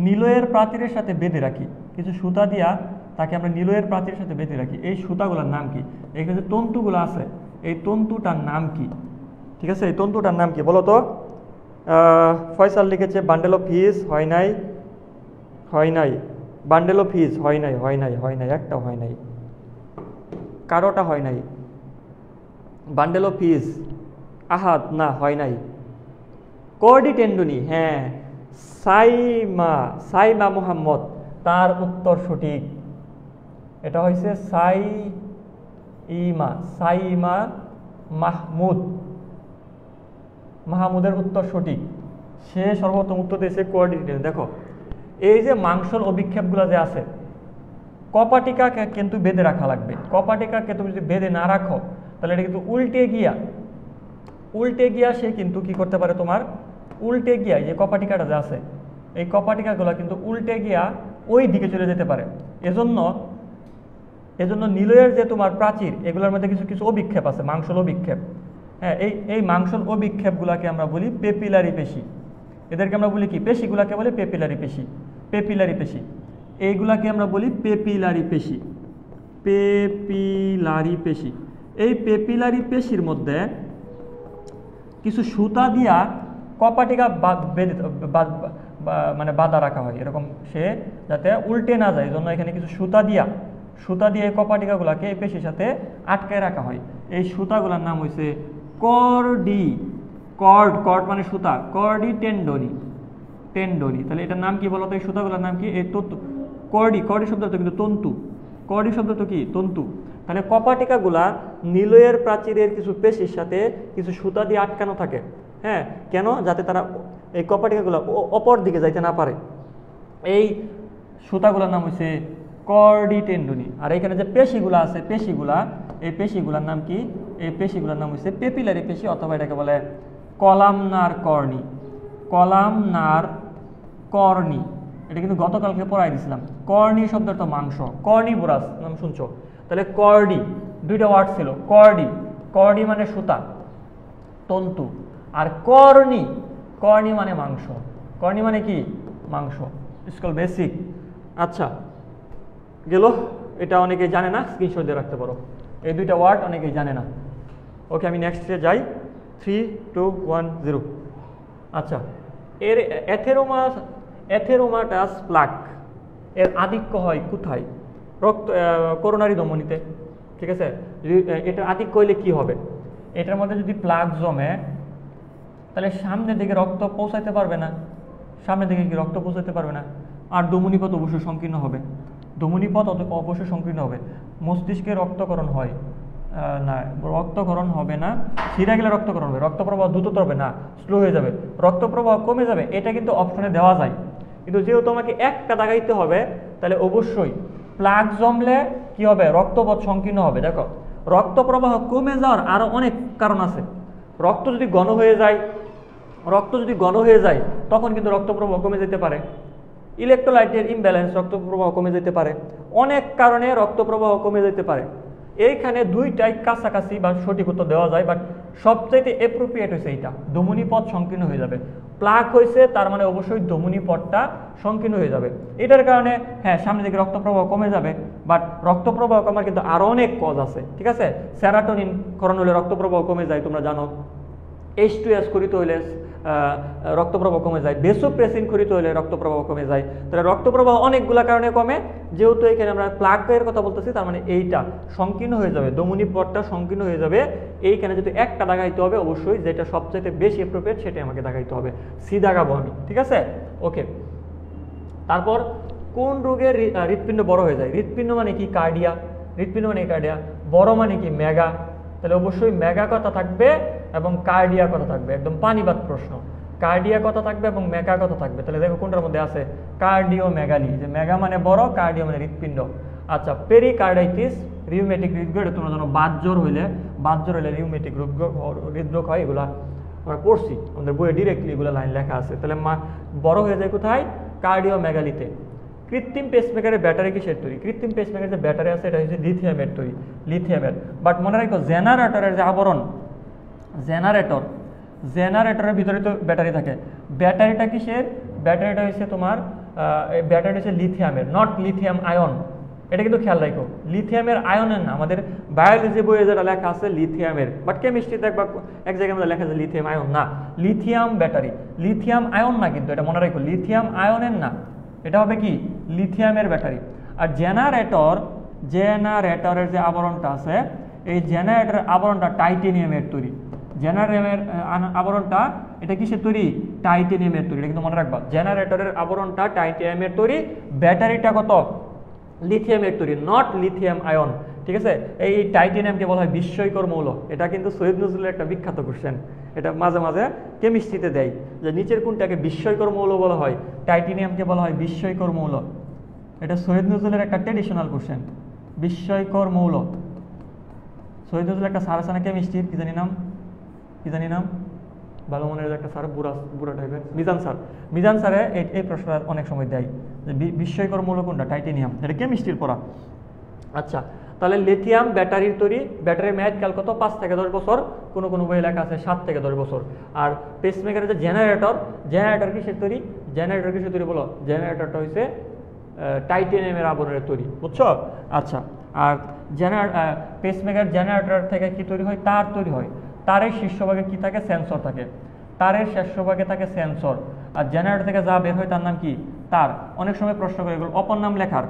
নিলয়ের প্রাচীরের সাথে বেঁধে রাখি। কিছু সুতা দিয়া তাকে আমরা নিলয়ের প্রাচীরের সাথে বেঁধে রাখি। এই সুতাগুলোর নাম কি? এখানে যে তন্তুগুলো আছে, এই তন্তুটার নাম কি? ঠিক আছে, এই তন্তুটার নাম কি বলো তো? ফয়সাল লিখেছে বান্ডেল অফ ফিজ। হয় নাই। বান্ডেল অফ ফিজ হয় নাই, একটাও হয় নাই, কারোটা হয় নাই। বান্ডেল অফ ফিজ আহাদ, না হয় নাই। কর্ডি টেন্ডুনি, হ্যাঁ। সাইমা মুহাম্মদ, তার উত্তর সঠিক। এটা হয়েছে সাইমা মাহমুদের উত্তর সঠিক। সে সর্বপ্রথম উত্তর দিয়েছে কোঅর্ডিনেটর। দেখো এই যে মাংসল অভিক্ষেপগুলো যে আছে, কপাটিকাকে কিন্তু বেঁধে রাখা লাগবে। কপাটিকাকে তুমি যদি বেঁধে না রাখো তাহলে এটা কিন্তু উল্টে গিয়া সে কিন্তু কি করতে পারে, তোমার উল্টে গিয়া যে কপাটিকাটা যে আছে, এই কপাটিকাগুলো কিন্তু উল্টে গিয়া ওই দিকে চলে যেতে পারে। এজন্য নিলয়ের যে তোমার প্রাচীর, এগুলোর মধ্যে কিছু কিছু অভিক্ষেপ আছে, মাংসল অভিক্ষেপ। হ্যাঁ, এই মাংসল অভিক্ষেপগুলোকে আমরা বলি পেপিলারি পেশি। এদেরকে আমরা বলি কি? পেশিগুলোকে বলি পেপিলারি পেশি। এইগুলাকে আমরা বলি পেপিলারি পেশি। এই পেপিলারি পেশির মধ্যে কিছু সুতা দিয়া কপাটিকা মানে বাঁধা রাখা হয়, এরকম সে যাতে উল্টে না যায়। জন্য এখানে কিছু সুতা দিয়ে এই কপাটিকাগুলাকে এই পেশির সাথে আটকায় রাখা হয়। এই সুতাগুলোর নাম হয়েছে কর্ড মানে সুতা, কর্ডি টেন্ডনি। তাহলে এটার নাম কি বলতো? এই সুতাগুলোর নাম কি? এই তন্তু। কর্ডি শব্দটা কিন্তু তন্তু। কর্ডি শব্দটা কি? তন্তু। তাহলে কপাটিকাগুলা নিলয়ের প্রাচীরের কিছু পেশির সাথে কিছু সুতা দিয়ে আটকানো থাকে। হ্যাঁ, কেন? যাতে তারা এই কপাটিকাগুলা অপর দিকে যাইতে না পারে। এই সুতাগুলোর নাম হচ্ছে কর্ডি টেন্ডনি। আর এখানে যে পেশিগুলো আছে, এই পেশিগুলোর নাম কি? এই পেশিগুলোর নাম হচ্ছে পেপিলারি পেশি, অথবা এটাকে বলে কলামনার কর্নি। এটা কিন্তু গতকালকে পড়াই দিয়েছিলাম। কর্নি শব্দের তো মাংস, কর্নিবোরাস নাম শুনছো? তাহলে কর্ডি, দুইটা ওয়ার্ড ছিল। কর্ডি মানে সুতা, তন্তু। আর কর্নি মানে মাংস। কর্নি মানে কি? মাংস। School basic. আচ্ছা, গেল। এটা অনেকেই জানে না, স্ক্রিনশট দিয়ে রাখতে পারো। এই দুইটা ওয়ার্ড অনেকেই জানে না। ওকে, আমি নেক্সটে যাই। 3, 2, 1, 0। আচ্ছা, এর অ্যাথেরোমাটাস প্লাক এর আধিক্য হয় কোথায়? করোনারি ধমনীতে। ঠিক আছে, এটার আধিক্য হইলে কি হবে? এটার মধ্যে যদি প্লাক জমে তাহলে সামনের দিকে রক্ত পৌঁছাতে পারবে না। আর ধমনীপথ অবশ্যই সংকীর্ণ হবে। মস্তিষ্কে রক্তকরণ হয় না, রক্তকরণ হবে না। সিরা গেলে রক্তকরণ হবে, রক্তপ্রবাহ দ্রুত হবে না, স্লো হয়ে যাবে, রক্তপ্রবাহ কমে যাবে। এটা কিন্তু অপশনে দেওয়া যায়, কিন্তু যেহেতু তোমাকে একটা দাগাইতে হবে, তাহলে অবশ্যই প্লাক জমলে কি হবে? রক্তপথ সংকীর্ণ হবে। দেখো, রক্তপ্রবাহ কমে যাওয়ার আরো অনেক কারণ আছে। রক্ত যদি ঘন হয়ে যায় তখন কিন্তু রক্তপ্রবাহ কমে যেতে পারে। ইলেকট্রোলাইটের ইমব্যালেন্স, রক্তপ্রবাহ কমে যেতে পারে। অনেক কারণে রক্তপ্রবাহ কমে যেতে পারে। এইখানে দুইটাই কাছাকাছি বা সঠিক উত্তর দেওয়া যায়, বাট সবচাইতে অ্যাপ্রোপ্রিয়েট হয়েছে এইটা। ধমনী পথ সংকীর্ণ হয়ে যাবে। প্লাক হয়েছে তার মানে অবশ্যই ধমনী পথটা সংকীর্ণ হয়ে যাবে। এটার কারণে হ্যাঁ, সামনে দিকে রক্তপ্রবাহ কমে যাবে, বাট রক্তপ্রবাহ কমার কিন্তু আরো অনেক কজ আছে। ঠিক আছে, সেরাটোনিন ক্ষরণ হলে রক্তপ্রবাহ কমে যায়, তোমরা জানো। H2S ক্ষরিত হইলে রক্তপ্রবাহ কমে যায়। বেসোপ্রেসিন ক্ষরিত হইলে রক্তপ্রবাহ কমে যায়। তাহলে রক্তপ্রবাহ অনেকগুলা কারণে কমে। যেহেতু এখানে আমরা প্লাকের কথা বলতেছি, তার মানে এইটা সংকীর্ণ হয়ে যাবে, ধমনী পথটা সংকীর্ণ হয়ে যাবে। এইখানে যদি একটা দাগাইতে হবে, অবশ্যই যেটা সবচেয়ে বেশি অ্যাপ্রোপ্রিয়েট সেটাই আমাকে দাগাইতে হবে। সি দাগাবো আমি। ঠিক আছে, ওকে। তারপর কোন রোগের হৃৎপিণ্ড বড় হয়ে যায়? হৃৎপিণ্ড মানে কি? কার্ডিয়া। বড় মানে কি? মেগা। তাহলে অবশ্যই মেগা কথা থাকবে এবং কার্ডিয়া কথা থাকবে। একদম পানিবাদ প্রশ্ন। কার্ডিয়া কথা থাকবে এবং মেগা কথা থাকবে। তাহলে দেখো কোনটার মধ্যে আছে? কার্ডিও মেগালি। যে মেগা মানে বড়, কার্ডিও মানে হৃৎপিণ্ড। আচ্ছা, পেরিকার্ডাইটিস রিউমেটিক হৃদরোগ, এটা তোমরা জানো বাতজ্বর হইলে রিউমেটিক হৃদরোগ হয়, এগুলা আমরা পড়ছি আমাদের বইয়ে ডিরেক্টলি এগুলো লাইন লেখা আছে। তাহলে বড় হয়ে যায় কোথায়? কার্ডিওমেগালিতে। কৃত্রিম পেসমেকারের ব্যাটারি কিসের তৈরি? কৃত্রিম পেসমেকারের যে ব্যাটারি আছে এটা হচ্ছে লিথিয়ামের তৈরি, লিথিয়ামের। বাট মনে রাখো জেনারেটরের যে আবরণ, জেনারেটরের ভিতরে তো ব্যাটারি থাকে। ব্যাটারিটা কিসের? ব্যাটারিটা হচ্ছে তোমার ব্যাটারি হচ্ছে লিথিয়ামের, নট লিথিয়াম আয়ন। এটা কিন্তু খেয়াল রাখো, লিথিয়ামের আয়নের না। আমাদের বায়োলজি বইয়ে যেটা লেখা আছে লিথিয়ামের, বাট কেমিস্ট্রিতে এক জায়গায় মধ্যে লেখা আছে লিথিয়াম আয়ন না, লিথিয়াম ব্যাটারি। লিথিয়াম আয়ন না কিন্তু, এটা মনে রাখো লিথিয়াম আয়নের না, এটা হবে কি লিথিয়ামের ব্যাটারি। আর জেনারেটরের যে আবরণটা আছে, এই জেনারেটরের আবরণটা টাইটেনিয়ামের তৈরি। জেনারেটরের আবরণটা এটা কিসের তৈরি? টাইটেনিয়ামের তৈরি, এটা কিন্তু মনে রাখবা। জেনারেটরের আবরণটা টাইটেনিয়ামের তৈরি, ব্যাটারিটা কত? লিথিয়ামের তৈরি, নট লিথিয়াম আয়ন। ঠিক আছে, এই টাইটেনিয়ামকে বলা হয় বিস্ময়কর মৌল। এটা কিন্তু সৈয়দ নজরুলের একটা বিখ্যাত কোশ্চেন, এটা মাঝে মাঝে কেমিস্ট্রিতে দেয় যে নিচের কোনটাকে বিস্ময়কর মৌল বলা হয়? টাইটেনিয়ামকে বলা হয় বিস্ময়কর মৌল। এটা সৈয়দ নজরুলের একটা ট্রেডিশনাল কোশ্চেন, বিস্ময়কর মৌল। সৈয়দ নজরুল একটা স্যার আছে না কেমিস্ট্রির, কি জানি নাম ভালো মনে একটা স্যার, বুড়া টাইপের, মিজান স্যারে এই প্রশ্নটা অনেক সময় দেয় যে বিস্ময়কর মৌল কোনটা? টাইটেনিয়াম। এটা কেমিস্ট্রির পড়া। আচ্ছা, তাহলে লিথিয়াম ব্যাটারির তৈরি, ব্যাটারির মেয়াদকাল কত? 5 থেকে 10 বছর, কোনো বই লেখা আছে 7 থেকে 10 বছর। আর পেসমেকারের যে জেনারেটর কিসের তৈরি? জেনারেটর কিসের তৈরি বলো? জেনারেটরটা হচ্ছে টাইটেনিয়ামের আবরণের তৈরি, বুঝছো? আচ্ছা, আর পেসমেকার জেনারেটর থেকে কি তৈরি হয়? তার তৈরি হয়। তারের শীর্ষভাগে কি থাকে? সেন্সর থাকে। তারের শীর্ষভাগে থাকে সেন্সর। আর জেনারেটর থেকে যা বের হয় তার নাম কি? তার। অনেক সময় প্রশ্ন করে এগুলো অপর নাম লেখার,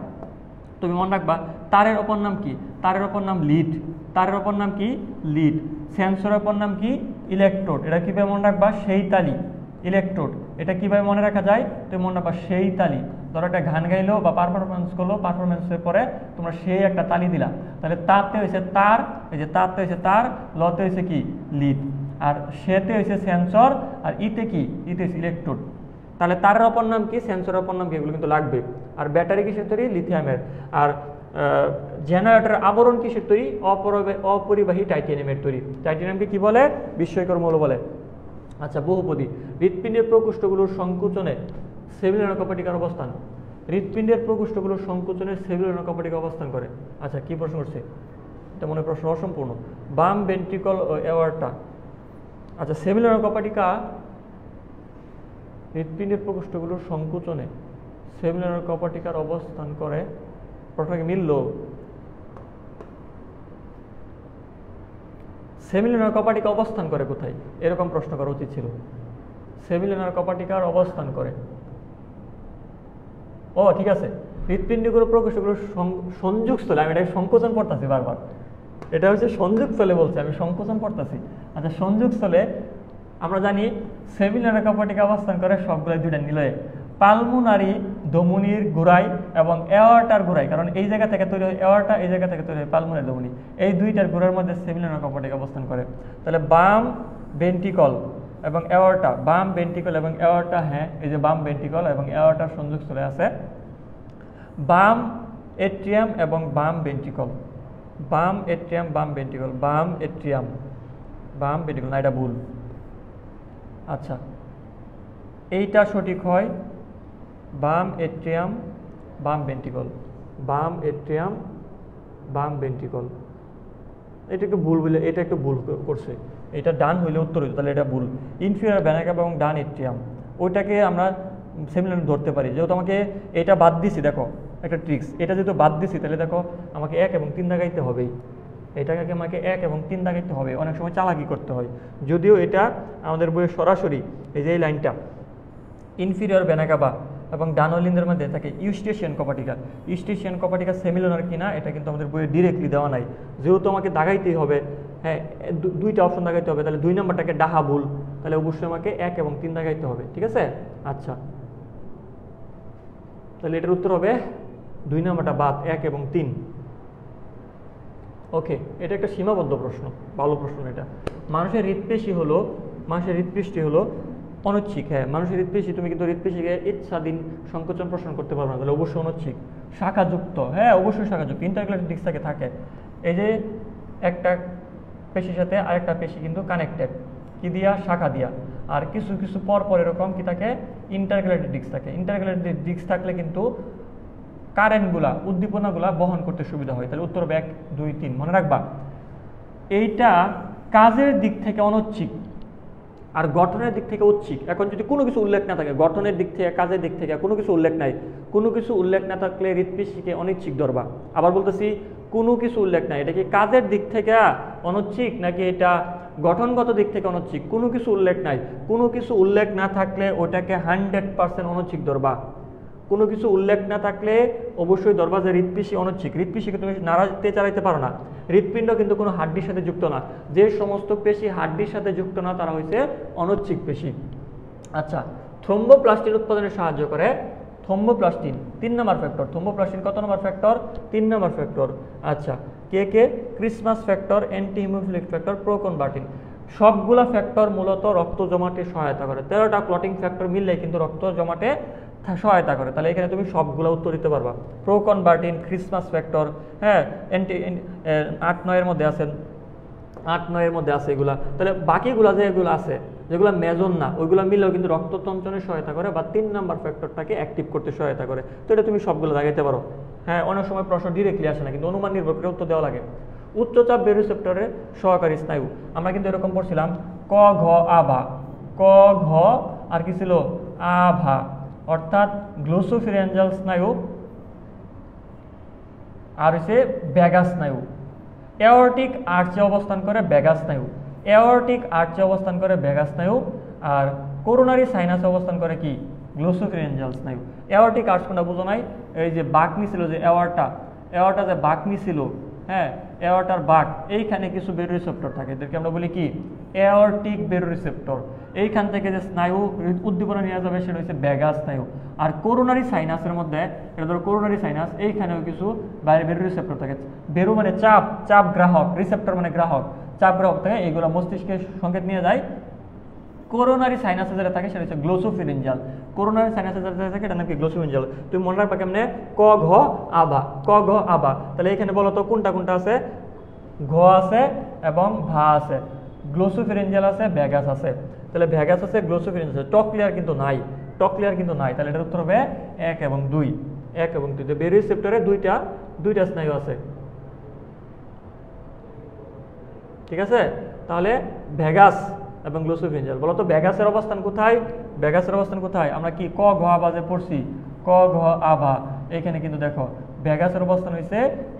তুমি মনে রাখবা তারের অপর নাম কি? তারের অপর নাম লিড। তারের অপর নাম কি? লিড। সেন্সরের অপর নাম কি? ইলেকট্রোড। এটা কিভাবে মনে রাখবা? সেই তালি, ইলেকট্রোড। এটা কিভাবে মনে রাখা যায়? তুমি মনে রাখবা সেই তালি। ধরো একটা গান গাইলো বা পারফরমেন্স করলো, পারফরমেন্সের পরে তোমরা সেই একটা তালি দিলা, তাহলে তারতে হয়েছে তার, এই যে তারতে হয়েছে তার, লতে হয়েছে কি? লিড। আর সেতে হয়েছে সেন্সর, আর ইতে কি? ইতে হয়েছে ইলেকট্রোড। তাহলে তারের অপর নাম কি? সেন্সরের অপর নাম কি? এগুলো কিন্তু লাগবে। আর ব্যাটারি কিসের তৈরি? লিথিয়ামের। আর জেনারেটরের আবরণ কিসের তৈরি? অপরিবাহী টাইটেনিয়ামের তৈরি। টাইটেনিয়ামকে কি বলে? বিস্ময়কর মৌল বলে। আচ্ছা, বহুপদী। হৃৎপিণ্ডের প্রকোষ্ঠগুলোর সংকোচনে সেমিলোনাকপাটিকার অবস্থান। হৃৎপিণ্ডের প্রকোষ্ঠগুলোর সংকোচনে সেমিলোনাকপাটিকা অবস্থান করে। আচ্ছা, কি প্রশ্ন করছে? এটা মনে প্রশ্ন অসম্পূর্ণ। বাম ভেন্ট্রিকল এওয়ার্টা। আচ্ছা, সেমিলোনাকপাটিকা হৃৎপিণ্ডের প্রকোষ্ঠগুলোর সংকোচনে সেমিলোনাকপাটিকার অবস্থান করে। প্রশ্নকে মিলল? সেমিলোনাকপাটিকা অবস্থান করে কোথায়? এরকম প্রশ্ন করা উচিত ছিল। সেমিলোনাকপাটিকার অবস্থান করে, ও ঠিক আছে, হৃৎপিণ্ডগুলো প্রকোষ্ঠগুলো সংযোগস্থলে। আমি এটা সংকোচন পড়তেছি বারবার, এটা হচ্ছে সংযোগস্থলে বলছে, আমি সংকোচন পড়তেছি। আচ্ছা, সংযোগস্থলে আমরা জানি সেমিলোনাকপাটিকা অবস্থান করে সবগুলো দুইটা নিলয়ে, পালমোনারি ধমনির গোড়ায় এবং এওয়ার্টার গোড়ায়। কারণ এই জায়গা থেকে তৈরি হয় এওয়ার্টা, এই জায়গা থেকে তৈরি হয় পালমোনারি ধমনি। এই দুইটার গোড়ার মধ্যে সেমিলোনাকপাটিকা অবস্থান করে। তাহলে বাম ভেন্ট্রিকল এবং এওয়ার্টা, বাম ভেন্ট্রিকল এবং এওয়ার্টা, হ্যাঁ এই যে বাম ভেন্ট্রিকল এবং এওয়ার্টার সংযোগস্থলে আছে বাম এট্রিয়াম এবং বাম ভেন্ট্রিকল। বাম এট্রিয়াম, বাম ভেন্ট্রিকল, বাম এট্রিয়াম, বাম ভেন্ট্রিকল, না এটা ভুল। আচ্ছা, এইটা সঠিক হয় বাম এট্রিয়াম, বাম ভেন্ট্রিকল, বাম এট্রিয়াম, বাম ভেন্ট্রিকল। এটা একটু ভুল বলে, এটা একটু ভুল করছে, এটা ডান হইলে উত্তর হইতো, তাহলে এটা ভুল। ইনফিরিয়র ভেনা ক্যাভা এবং ডান এট্রিয়াম, ওইটাকে আমরা সেমিলোন ধরতে পারি। যেহেতু আমাকে এটা বাদ দিছি, দেখো একটা ট্রিক্স, এটা যেহেতু বাদ দিছি তাহলে দেখো আমাকে 1 এবং 3 দাগাইতে হবেই। এটাকে আমাকে 1 এবং 3 দাগাইতে হবে, অনেক সময় চালাকি করতে হয়। যদিও এটা আমাদের বইয়ে সরাসরি এই যে এই লাইনটা ইনফিরিয়র ভেনা ক্যাভা এবং ডানোলিনদের মধ্যে থাকে ইউস্টেশিয়ান কপাটিকা। ইউস্টেশিয়ান কপাটিকা সেমিলোনার কিনা এটা কিন্তু আমাদের বইয়ে ডিরেক্টলি দেওয়া নাই। যেহেতু আমাকে দাগাইতেই হবে, হ্যাঁ দুইটা অপশন দাগাইতে হবে, তাহলে 2 নম্বরটাকে ডাহা ভুল, তাহলে অবশ্যই আমাকে 1 এবং 3 দাগাইতে হবে। ঠিক আছে? আচ্ছা, তাহলে এটার উত্তর হবে 2 নম্বরটা বাদ, 1 এবং 3। ওকে, এটা একটা সীমাবদ্ধ প্রশ্ন, ভালো প্রশ্ন এটা। মানুষের হৃৎপেশি হলো অনৈচ্ছিক। হ্যাঁ, মানুষের হৃৎপেশি, তুমি কিন্তু হৃৎপেশিকে ইচ্ছাধীন সংকোচন প্রসারণ করতে পারবে না, তাহলে অবশ্যই অনৈচ্ছিক। শাখাযুক্ত, হ্যাঁ অবশ্যই শাখাযুক্ত, ইন্টারগ্যালাকটিক ডিস্ক থাকে। এই যে একটা পেশির সাথে আরেকটা পেশি কিন্তু কানেক্টেড কি দিয়া, শাখা দিয়া। আর কিছু কিছু পর পর এরকম কি থাকে, ইন্টারক্যালেটেড ডিস্ক থাকে। ইন্টারক্যালেটেড ডিস্ক থাকলে কিন্তু কারেন্টগুলা, উদ্দীপনাগুলা বহন করতে সুবিধা হয়। তাহলে উত্তর হবে 1 2 3, মনে রাখবা। এইটা কাজের দিক থেকে অনৈচ্ছিক আর গঠনের দিক থেকে ঐচ্ছিক। এখন যদি কোনো কিছু উল্লেখ না থাকে, গঠনের দিক থেকে কাজের দিক থেকে কোনো কিছু উল্লেখ নাই, কোনো কিছু উল্লেখ না থাকলে হৃৎপিণ্ডকে অনৈচ্ছিক ধরবা। আবার বলতেছি কোনো কিছু উল্লেখ নাই, এটা কি কাজের দিক থেকে অনৈচ্ছিক নাকি এটা গঠনগত দিক থেকে অনৈচ্ছিক? কোনো কিছু উল্লেখ নাই, কোনো কিছু উল্লেখ না থাকলে ওটাকে 100% অনৈচ্ছিক ধরবা। কোনো কিছু উল্লেখ না থাকলে অবশ্যই ধরবা যে হৃৎপিণ্ড অনৈচ্ছিক। হৃৎপিণ্ডকে তুমি নাড়াতে চালাইতে পারো না। হৃৎপিণ্ড কিন্তু কোনো হাড্ডির সাথে যুক্ত না। যে সমস্ত পেশি হাড্ডির সাথে যুক্ত না তারা হচ্ছে অনৈচ্ছিক পেশি। আচ্ছা, থ্রোম্বোপ্লাস্টিন উৎপাদনে সাহায্য করে থ্রোম্বোপ্লাস্টিন 3 নম্বর ফ্যাক্টর। থ্রোম্বোপ্লাস্টিন কত নম্বর ফ্যাক্টর? 3 নম্বর ফ্যাক্টর। আচ্ছা, কে কে? Christmas factor, anti haemophilic factor, proconvertin. সবগুলা ফ্যাক্টর মূলত রক্ত জমাটে সহায়তা করে। 13টা ক্লটিং ফ্যাক্টর মিললে কিন্তু রক্ত জমাটে সহায়তা করে। তাহলে এখানে তুমি সবগুলো উত্তর দিতে পারবা। প্রোকনভার্টিন, ক্রিসমাস ফ্যাক্টর, হ্যাঁ, 8-9 এর মধ্যে আছেন, 8-9 এর মধ্যে আছে এগুলা। তাহলে বাকিগুলা যেগুলো আছে, যেগুলো মেজর না, ওইগুলো মিলেও কিন্তু রক্ত তঞ্চনে সহায়তা করে বা 3 নাম্বার ফ্যাক্টরটাকে অ্যাক্টিভ করতে সহায়তা করে। তো এটা তুমি সবগুলো লাগাইতে পারো। হ্যাঁ, অনেক সময় প্রশ্ন ডিরেক্টলি আসে না, কিন্তু অনুমান নির্ভর করে উত্তর দেওয়া লাগে। উচ্চচাপ বেরোরিসেপ্টরের সহকারী স্নায়ু আমরা কিন্তু এরকম পড়ছিলাম, ক ঘ আভা, ক ঘ আর কি ছিল, আভা, অর্থাৎ গ্লোসোফিরিঞ্জাল স্নায়ু আর হচ্ছে ভ্যাগাস স্নায়ু। এওরটিক আর্চে অবস্থান করে ভ্যাগাস স্নায়ু, এওরটিক আর্চে অবস্থান করে ভ্যাগাস স্নায়ু। আর করোনারি সাইনাসে অবস্থান করে কি, গ্লোসোফিরিঞ্জাল স্নায়ু। এওরটিক আর্চ কোনটা বুঝো নাই? এই যে বাকনি ছিল, যে এওয়ারটা যে বাকনি ছিল, হ্যাঁ, এওয়ার্টার বাক, এইখানে কিছু বেরোরিসেপ্টর থাকে, এদেরকে আমরা বলি কি, এওরটিক বেরোরিসেপ্টর। এইখান থেকে যে স্নায়ু উদ্দীপনা নিয়ে যাবে সেটা হচ্ছে ভ্যাগাস স্নায়ু। আর করোনারি সাইনাসের মধ্যে, এটা ধরো করোনারি সাইনাস, এইখানেও কিছু বাইরে বেরোরিসেপ্টর থাকে। বেরো মানে চাপ, চাপ গ্রাহক, রিসেপ্টর মানে গ্রাহক, চাপ গ্রাহক থেকে এইগুলো মস্তিষ্কে সংকেত নিয়ে যায়। করোনারি সাইনাসে যেটা থাকে সেটা হচ্ছে গ্লোসোফিরিঞ্জাল। করোনারি সাইনাসে যেটা থাকে এটা নাকি গ্লোসোফিরিঞ্জাল। তুমি মনে রাখবা কেমনে, ক ঘ আভা, ক ঘ আভা। তাহলে এখানে বলো তো কোনটা কোনটা আছে? ঘ আছে এবং ভা আছে, গ্লোসোফিরিঞ্জাল আছে, ভ্যাগাস আছে। তাহলে ভ্যাগাস আছে, গ্লোসোফিরিঞ্জাল আছে, টকলিয়ার কিন্তু নাই, টকলিয়ার কিন্তু নাই। তাহলে এটার উত্তর হবে 1 এবং 2, 1 এবং 2। বেরোরিসেপ্টরে দুইটা স্নায়ু আছে, ঠিক আছে? তাহলে ভ্যাগাস এবং গ্লোসোফিরিঞ্জাল। বলো তো ভ্যাগাসের অবস্থান কোথায়? ভ্যাগাসের অবস্থান কোথায়? আমরা কি ক ঘ আভা যে পড়ছি, ক ঘ আভা, এখানে কিন্তু দেখো ভ্যাগাসের অবস্থান হয়েছে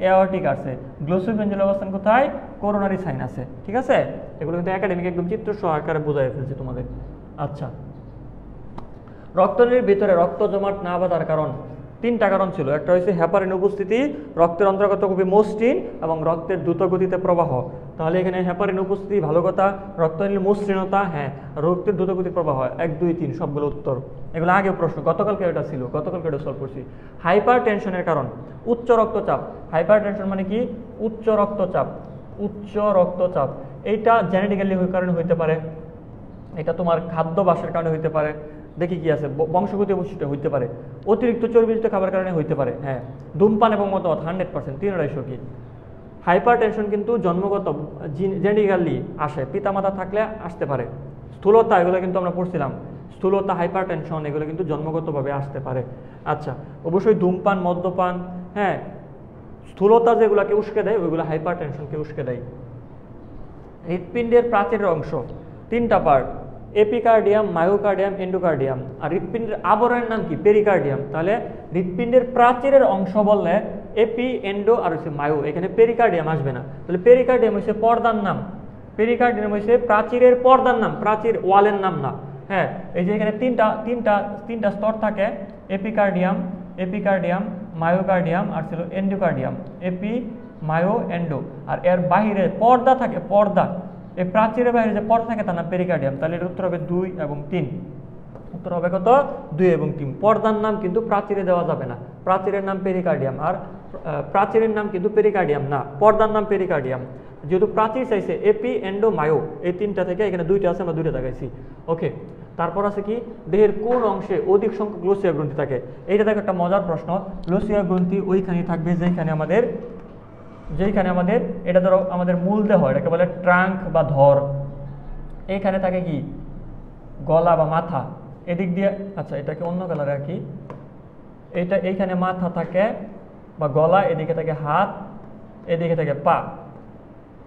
এওরটিক আর্চে, গ্লোসোফিরিঞ্জালের অবস্থান কোথায়? করোনারি সাইনাসে, ঠিক আছে? এগুলো কিন্তু একাডেমিক একদম চিত্র সহকারে বোঝাই ফেলছে তোমাদের। আচ্ছা, রক্তনালীর ভিতরে রক্ত জমাট না বাঁধার কারণ 3টা কারণ ছিল। একটা হচ্ছে হেপারিন উপস্থিতি, রক্তের অন্তর্গত কবি মসৃণ এবং রক্তের দ্রুত গতিতে প্রবাহ। তাহলে এখানে হেপারিন উপস্থিতি ভালো কথা, রক্তনালীর মসৃণতা, হ্যাঁ, রক্তের দ্রুত গতির প্রবাহ, 1 2 3 সবগুলো উত্তর। এগুলো আগে প্রশ্ন, গতকালকে এটা ছিল, গতকালকে এটা সলভ করছি। হাইপার টেনশনের কারণ উচ্চ রক্তচাপ। হাইপার টেনশন মানে কি? উচ্চ রক্তচাপ, উচ্চ রক্তচাপ। এইটা জেনেটিক্যালি কারণে হইতে পারে, এটা তোমার খাদ্যাভ্যাসের কারণে হইতে পারে, দেখি কি আছে, বংশগত বৈশিষ্ট্য হইতে পারে, অতিরিক্ত চর্বিযুক্ত খাবার কারণে হইতে পারে, হ্যাঁ, ধূমপান এবং মদ্যপান 100%, 3 কি। হাইপার টেনশন কিন্তু জন্মগত জেনেটিক্যালি আসে, পিতামাতা থাকলে আসতে পারে। স্থূলতা, এগুলো কিন্তু আমরা পড়ছিলাম, স্থূলতা, হাইপার টেনশন, এগুলো কিন্তু জন্মগতভাবে আসতে পারে। আচ্ছা, অবশ্যই ধূমপান, মদ্যপান, হ্যাঁ, স্থূলতা যেগুলোকে উস্কে দেয় ওইগুলো হাইপার টেনশনকে উস্কে দেয়। হৃৎপিণ্ডের প্রাচীরের অংশ 3টা পার্ট, এপিকার্ডিয়াম, মায়োকার্ডিয়াম, এন্ডোকার্ডিয়াম। আর হৃৎপিণ্ডের আবরণের নাম কি? পেরিকার্ডিয়াম। তাহলে হৃৎপিণ্ডের প্রাচীরের অংশ বললে এপি, এন্ডো আর হচ্ছে মায়ো, এখানে পেরিকার্ডিয়াম আসবে না। তাহলে পেরিকার্ডিয়াম হচ্ছে পর্দার নাম, পেরিকার্ডিয়াম হচ্ছে প্রাচীরের পর্দার নাম, প্রাচীর ওয়ালের নাম না। হ্যাঁ, এই যে এখানে তিনটা স্তর থাকে, এপিকার্ডিয়াম, এপিকার্ডিয়াম, মায়োকার্ডিয়াম আর ছিল এন্ডোকার্ডিয়াম। Epi, myo, endo. আর এর বাহিরে পর্দা থাকে, পর্দা, এই প্রাচীরের বাইরে যে পর্দা থাকে তার নাম পেরিকার্ডিয়াম। তাহলে এর উত্তর হবে 2 এবং 3। উত্তর হবে কত? 2 এবং 3। পর্দার নাম কিন্তু প্রাচীরে দেওয়া যাবে না, প্রাচীরের নাম পেরিকার্ডিয়াম, আর প্রাচীরের নাম কিন্তু পেরিকার্ডিয়াম না, পর্দার নাম পেরিকার্ডিয়াম। যেহেতু প্রাচীর চাইছে এপি, এন্ডো, মায়ো, এই 3টা থেকে এখানে 2টা আছে, আমরা 2টা দেখাইছি। ওকে, তারপর আছে কি, দেহের কোন অংশে অধিক সংখ্যক লোসিয়া গ্রন্থি থাকে? এইটা দেখো একটা মজার প্রশ্ন। লোসিয়া গ্রন্থি ওইখানেই থাকবে যেখানে আমাদের যেখানে আমাদের এটা ধরো আমাদের মূল দেহ, এটাকে বলে ট্রাঙ্ক বা ধর। এইখানে থাকে কি গলা বা মাথা, এদিক দিয়ে, আচ্ছা এটাকে অন্য কালারে রাখি, এটা এইখানে মাথা থাকে বা গলা, এদিকে থাকে হাত, এদিকে থাকে পা।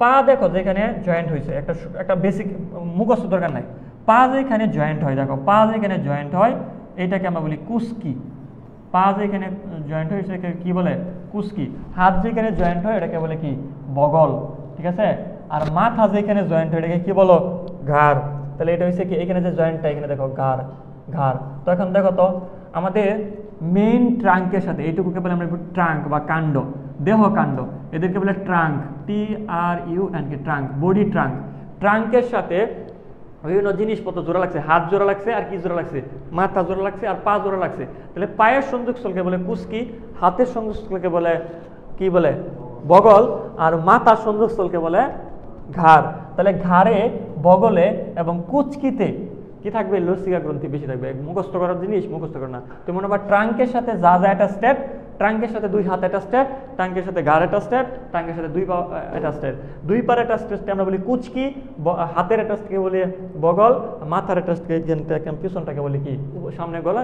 পা দেখো যেখানে জয়েন্ট হয়েছে, একটা বেসিক মুখস্থ দরকার নাই। পা যেখানে জয়েন্ট হয়, দেখো পা যেখানে জয়েন্ট হয় এটাকে আমরা বলি কুস্কি। পা যেখানে জয়েন্ট হয় সেটাকে কি বলে? কুস্কি। হাত যেখানে জয়েন্ট হয় এটাকে বলে কি? বগল, ঠিক আছে। আর মাথা যেখানে জয়েন্ট হয় এটাকে কি বলো? ঘাড়। তাহলে এটা হচ্ছে কি, এখানে যে জয়েন্টটা এখানে দেখো ঘাড়, ঘাড়। তো এখন দেখো তো আমাদের মেইন ট্রাঙ্কের সাথে এইটুকুকে বলে আমরা ট্রাঙ্ক বা কাণ্ড, দেহ কাণ্ড, এদেরকে বলে trunk, TRUNK, trunk, body trunk. ট্রাঙ্কের সাথে বিভিন্ন জিনিসপত্র জোড়া লাগছে, হাত জোড়া লাগছে, আর কি জোড়া লাগছে? মাথা জোড়া লাগছে, আর পা জোড়া লাগছে। তাহলে পায়ের সংযোগস্থলকে বলে কুস্কি, হাতের সংযোগস্থলকে বলে কি বলে? বগল, আর মাথার সংযোগস্থলকে বলে ঘাড়। তাহলে ঘাড়ে, বগলে এবং কুচকিতে কি থাকবে? লসিকা গ্রন্থি বেশি থাকবে। মুখস্থ করার জিনিস মুখস্থ করে না। তো মনে হয় ট্রাঙ্কের সাথে যা যা একটা স্টেপ, ট্রাঙ্কের সাথে দুই হাত একটা স্টেপ, ট্রাঙ্কের সাথে ঘাড় একটা স্টেপ, ট্রাঙ্কের সাথে দুই পা একটা স্টেপ, দুই পার একটা স্টেপকে আমরা বলি কুচকি, হাতের একটা স্টেপকে বলি বগল, মাথার একটা পিছনটাকে বলি কি? সামনে গলা,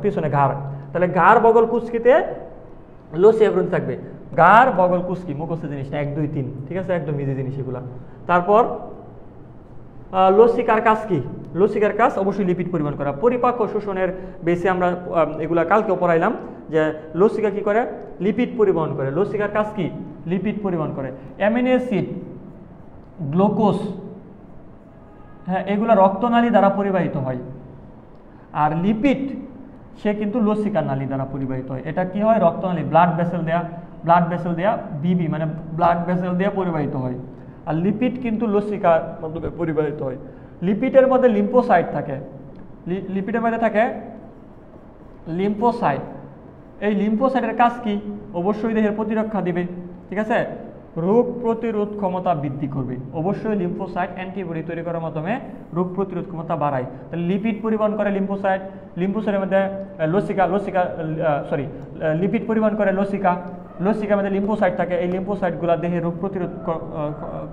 পিছনে ঘাড়। তাহলে ঘাড়, বগল, কুচকিতে লসিকা গ্রন্থি থাকবে। ঘাড়, বগল, কুচকি মুখস্থ জিনিস না, 1 2 3, ঠিক আছে, একদম ইজি জিনিস এগুলা। তারপর লসিকার কাজ কি? লসিকার কাজ অবশ্যই লিপিড পরিবহন করা। পরিপাক ও শোষণের বেসে আমরা এগুলা কালকেও পড়াইলাম যে লসিকা কি করে? লিপিড পরিবহন করে। লসিকার কাজ কি? লিপিড পরিবহন করে। অ্যামিনো অ্যাসিড, গ্লুকোজ, হ্যাঁ, এগুলা রক্তনালী দ্বারা পরিবাহিত হয়। আর লিপিড সে কিন্তু লসিকা নালী দ্বারা পরিবাহিত হয়। এটা কি হয়? রক্তনালী, ব্লাড ভেসেল দেয়া বিবি মানে ব্লাড ভেসেল দেয়া পরিবাহিত হয়। আর লিপিড কিন্তু লসিকার মাধ্যমে পরিবাহিত হয়। লিপিডের মধ্যে লিম্ফোসাইট থাকে, লিপিডের মধ্যে থাকে লিম্ফোসাইট। এই লিম্ফোসাইটের কাজ কি? অবশ্যই দেহের প্রতিরক্ষা দিবে, ঠিক আছে, রোগ প্রতিরোধ ক্ষমতা বৃদ্ধি করবে। অবশ্যই লিম্ফোসাইট অ্যান্টিবডি তৈরি করার মাধ্যমে রোগ প্রতিরোধ ক্ষমতা বাড়ায়। তাহলে লিপিড পরিবহন করে লিম্ফোসাইট, লিম্ফোসাইটের মধ্যে লিপিড পরিবহন করে লসিকা, লসিকার মধ্যে লিম্ফোসাইট থাকে। এই লিম্ফোসাইটগুলো দেহে রোগ প্রতিরোধ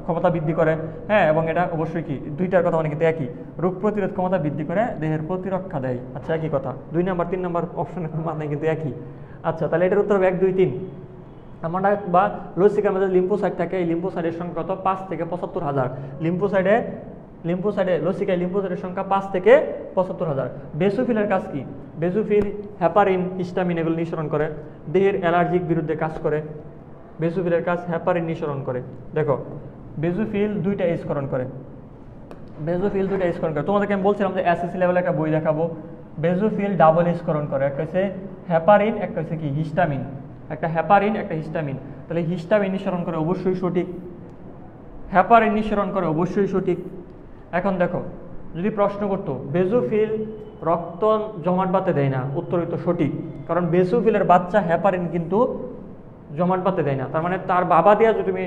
ক্ষমতা বৃদ্ধি করে, হ্যাঁ, এবং এটা অবশ্যই কি, দুইটার কথা মানে কিন্তু একই, রোগ প্রতিরোধ ক্ষমতা বৃদ্ধি করে, দেহের প্রতিরক্ষা দেয়। আচ্ছা, একই কথা। 2 নাম্বার 3 নাম্বার অপশনের মানে কিন্তু একই। আচ্ছা, তাহলে এটার উত্তর হবে 1 2 3। আমরা বা লসিকার মধ্যে লিম্ফোসাইট থাকে, এই লিম্ফোসাইটের সংখ্যা কত? 5 থেকে 75,000। লিম্ফোসাইটে লসিকায় লিম্ফোসাইটের সংখ্যা 5 থেকে 75,000। বেসোফিলের কাজ কি? বেসোফিল হেপারিন, হিস্টামিন এগুলো নিঃসরণ করে, দেহের অ্যালার্জির বিরুদ্ধে কাজ করে। বেসোফিলের কাজ হেপারিন নিঃসরণ করে। দেখো বেসোফিল 2টা স্করণ করে, তোমাদেরকে আমি বলছিলাম যে এসএসসি লেভেলে একটা বই দেখাবো। বেসোফিল ডাবল স্করণ করে, একটা হচ্ছে হেপারিন, একটা হচ্ছে কি হিস্টামিন। একটা হেপারিন, একটা হিস্টামিন। তাহলে হিস্টামিন নিঃসরণ করে, অবশ্যই সঠিক। হেপারিন নিঃসরণ করে, অবশ্যই সঠিক। এখন দেখো, যদি প্রশ্ন করতো বেসোফিল রক্ত জমাট বাঁধতে দেয় না, উত্তর হইতো সঠিক, কারণ বেসোফিলের বাচ্চা হেপারিন কিন্তু জমাট বাঁধতে দেয় না। তার মানে তার বাবা দিয়া যদি তুমি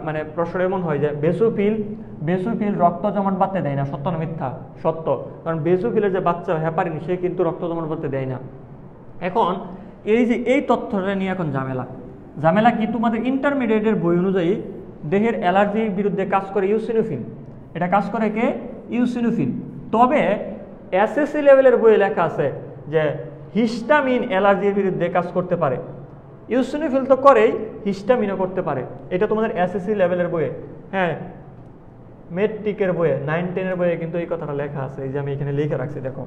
মানে প্রশ্ন এমন হয় যে বেসোফিল রক্ত জমাট বাঁধতে দেয় না, সত্য না মিথ্যা? সত্য, কারণ বেসোফিলের যে বাচ্চা হেপারিন সে কিন্তু রক্ত জমাট বাঁধতে দেয় না। এখন এই যে এই তথ্যটা নিয়ে এখন ঝামেলা কি? তোমাদের ইন্টারমিডিয়েটের বই অনুযায়ী দেহের অ্যালার্জির বিরুদ্ধে কাজ করে ইউসিনোফিল। এটা কাজ করে কে? ইউসিনোফিল। তবে এসএসসি লেভেলের বইয়ে লেখা আছে যে হিস্টামিন অ্যালার্জির বিরুদ্ধে কাজ করতে পারে। ইউসিনোফিল তো করেই, হিস্টামিনও করতে পারে। এটা তোমাদের এসএসসি লেভেলের বইয়ে, হ্যাঁ, মেট্রিকের বইয়ে, 9-10 বইয়ে কিন্তু এই কথাটা লেখা আছে। এই যে আমি এখানে লিখে রাখছি, দেখো।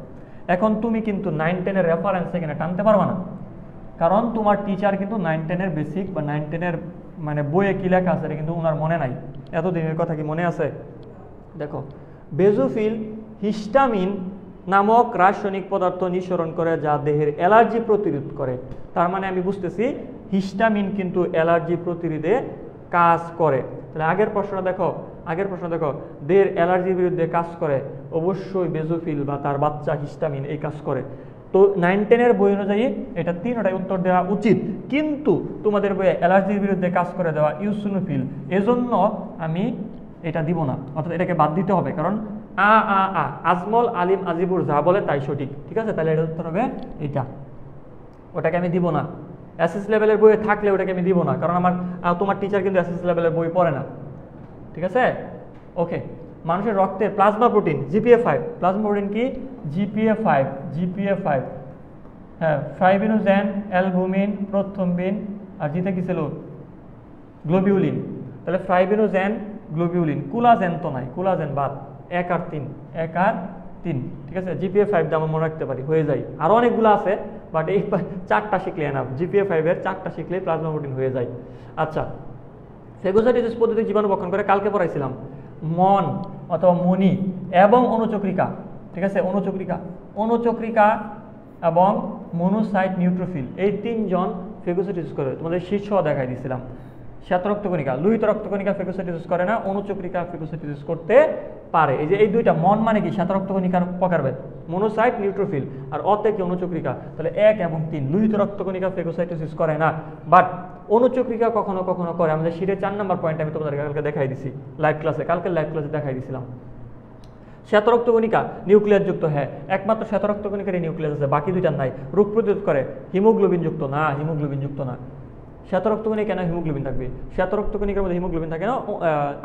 এখন তুমি কিন্তু 9-10 রেফারেন্স এখানে টানতে পারবা না, কারণ তোমার টিচার কিন্তু 9-10 বেসিক বা 9-10 মানে বইয়ে কি লেখা আছে এটা কিন্তু ওনার মনে নাই। এতদিনের কথা কি মনে আছে? দেখো, বেসোফিল হিস্টামিন নামক রাসায়নিক পদার্থ নিঃসরণ করে যা দেহের অ্যালার্জি প্রতিরোধ করে। তার মানে আমি বুঝতেছি হিস্টামিন কিন্তু অ্যালার্জি প্রতিরোধে কাজ করে। তাহলে আগের প্রশ্নটা দেখো, দেহের অ্যালার্জির বিরুদ্ধে কাজ করে, অবশ্যই বেসোফিল বা তার বাচ্চা হিস্টামিন এই কাজ করে। তো 9-10 বই অনুযায়ী এটা 3টাই উত্তর দেওয়া উচিত, কিন্তু তোমাদের বইয়ে অ্যালার্জির বিরুদ্ধে কাজ করে দেওয়া ইউসিনোফিল, এজন্য আমি এটা দিব না, অর্থাৎ এটাকে বাদ দিতে হবে, কারণ আজমল, আলিম, আজিবুর যা বলে তাই সঠিক, ঠিক আছে। তাহলে এটা উত্তর হবে এটা, ওটাকে আমি দিব না। এসএসসি লেভেলের বই থাকলে ওটাকে আমি দিব না, কারণ তোমার টিচার কিন্তু এসএসসি লেভেলের বই পড়ে না, ঠিক আছে? ওকে, মানুষের রক্তে plasma protein GPA5, plasma protein কি GPA5, হ্যাঁ, ফাইব্রিনোজেন, অ্যালবুমিন, প্রথ্রম্বিন, আর যেটা কি ছিল গ্লোবিউলিন। তাহলে ফাইব্রিনোজেন, গ্লোবিউলিন, কোলাজেন তো নাই, কোলাজেন বাদ, 1 আর 3, ঠিক আছে? GPA5 আমরা মনে রাখতে পারি, হয়ে যায়। আরো অনেকগুলো আছে, বাট এই 4টা শিখলে এনাফ। GPA5 এর 4টা শিখলে প্লাজমা প্রোটিন হয়ে যায়। আচ্ছা, ফেগোসাইটোসিস পদ্ধতি জীবাণু ভক্ষণ করে, কালকে পড়াইছিলাম মন অথবা মনি এবং অনুচক্রিকা, ঠিক আছে? অনুচক্রিকা এবং মনোসাইট নিউট্রোফিল, এই 3জন ফেগোসাইটোসিস করে। তোমাদের শীর্ষ দেখাই দিয়েছিলাম। শ্বেত রক্তকণিকা, লোহিত রক্তকণিকা ফেগোসাইটোসিস করে না, অনুচক্রিকা ফেগোসাইটোসিস করতে পারে। এই যে এই দুইটা, মন মানে কি শ্বেত রক্তকণিকার প্রকারভেদ, মনোসাইট নিউট্রোফিল, আর অতে কি অনুচক্রিকা। তাহলে 1 এবং 3, লোহিত রক্তকণিকা ফেগোসাইটোসিস করে না, বাট অনুচক্রিকা কখনো কখনো করে। আমাদের শীটের 4 নম্বর পয়েন্ট আমি তোমাদের কালকে দেখাই দিছি লাইভ ক্লাসে, কালকে লাইভ ক্লাসে দেখাই দিছিলাম। শ্বেত রক্তকণিকা নিউক্লিয়াস যুক্ত, হ্যাঁ, একমাত্র শ্বেত রক্তকণিকার নিউক্লিয়াস আছে, বাকি দুইটার নাই। রোগ প্রতিরোধ করে, হিমোগ্লোবিন যুক্ত না, হিমোগ্লোবিন যুক্ত না। শ্বেত রক্তকণিকা কেন হিমোগ্লোবিন থাকবে? শ্বেত রক্তকণিকার মধ্যে হিমোগ্লোবিন থাকে না,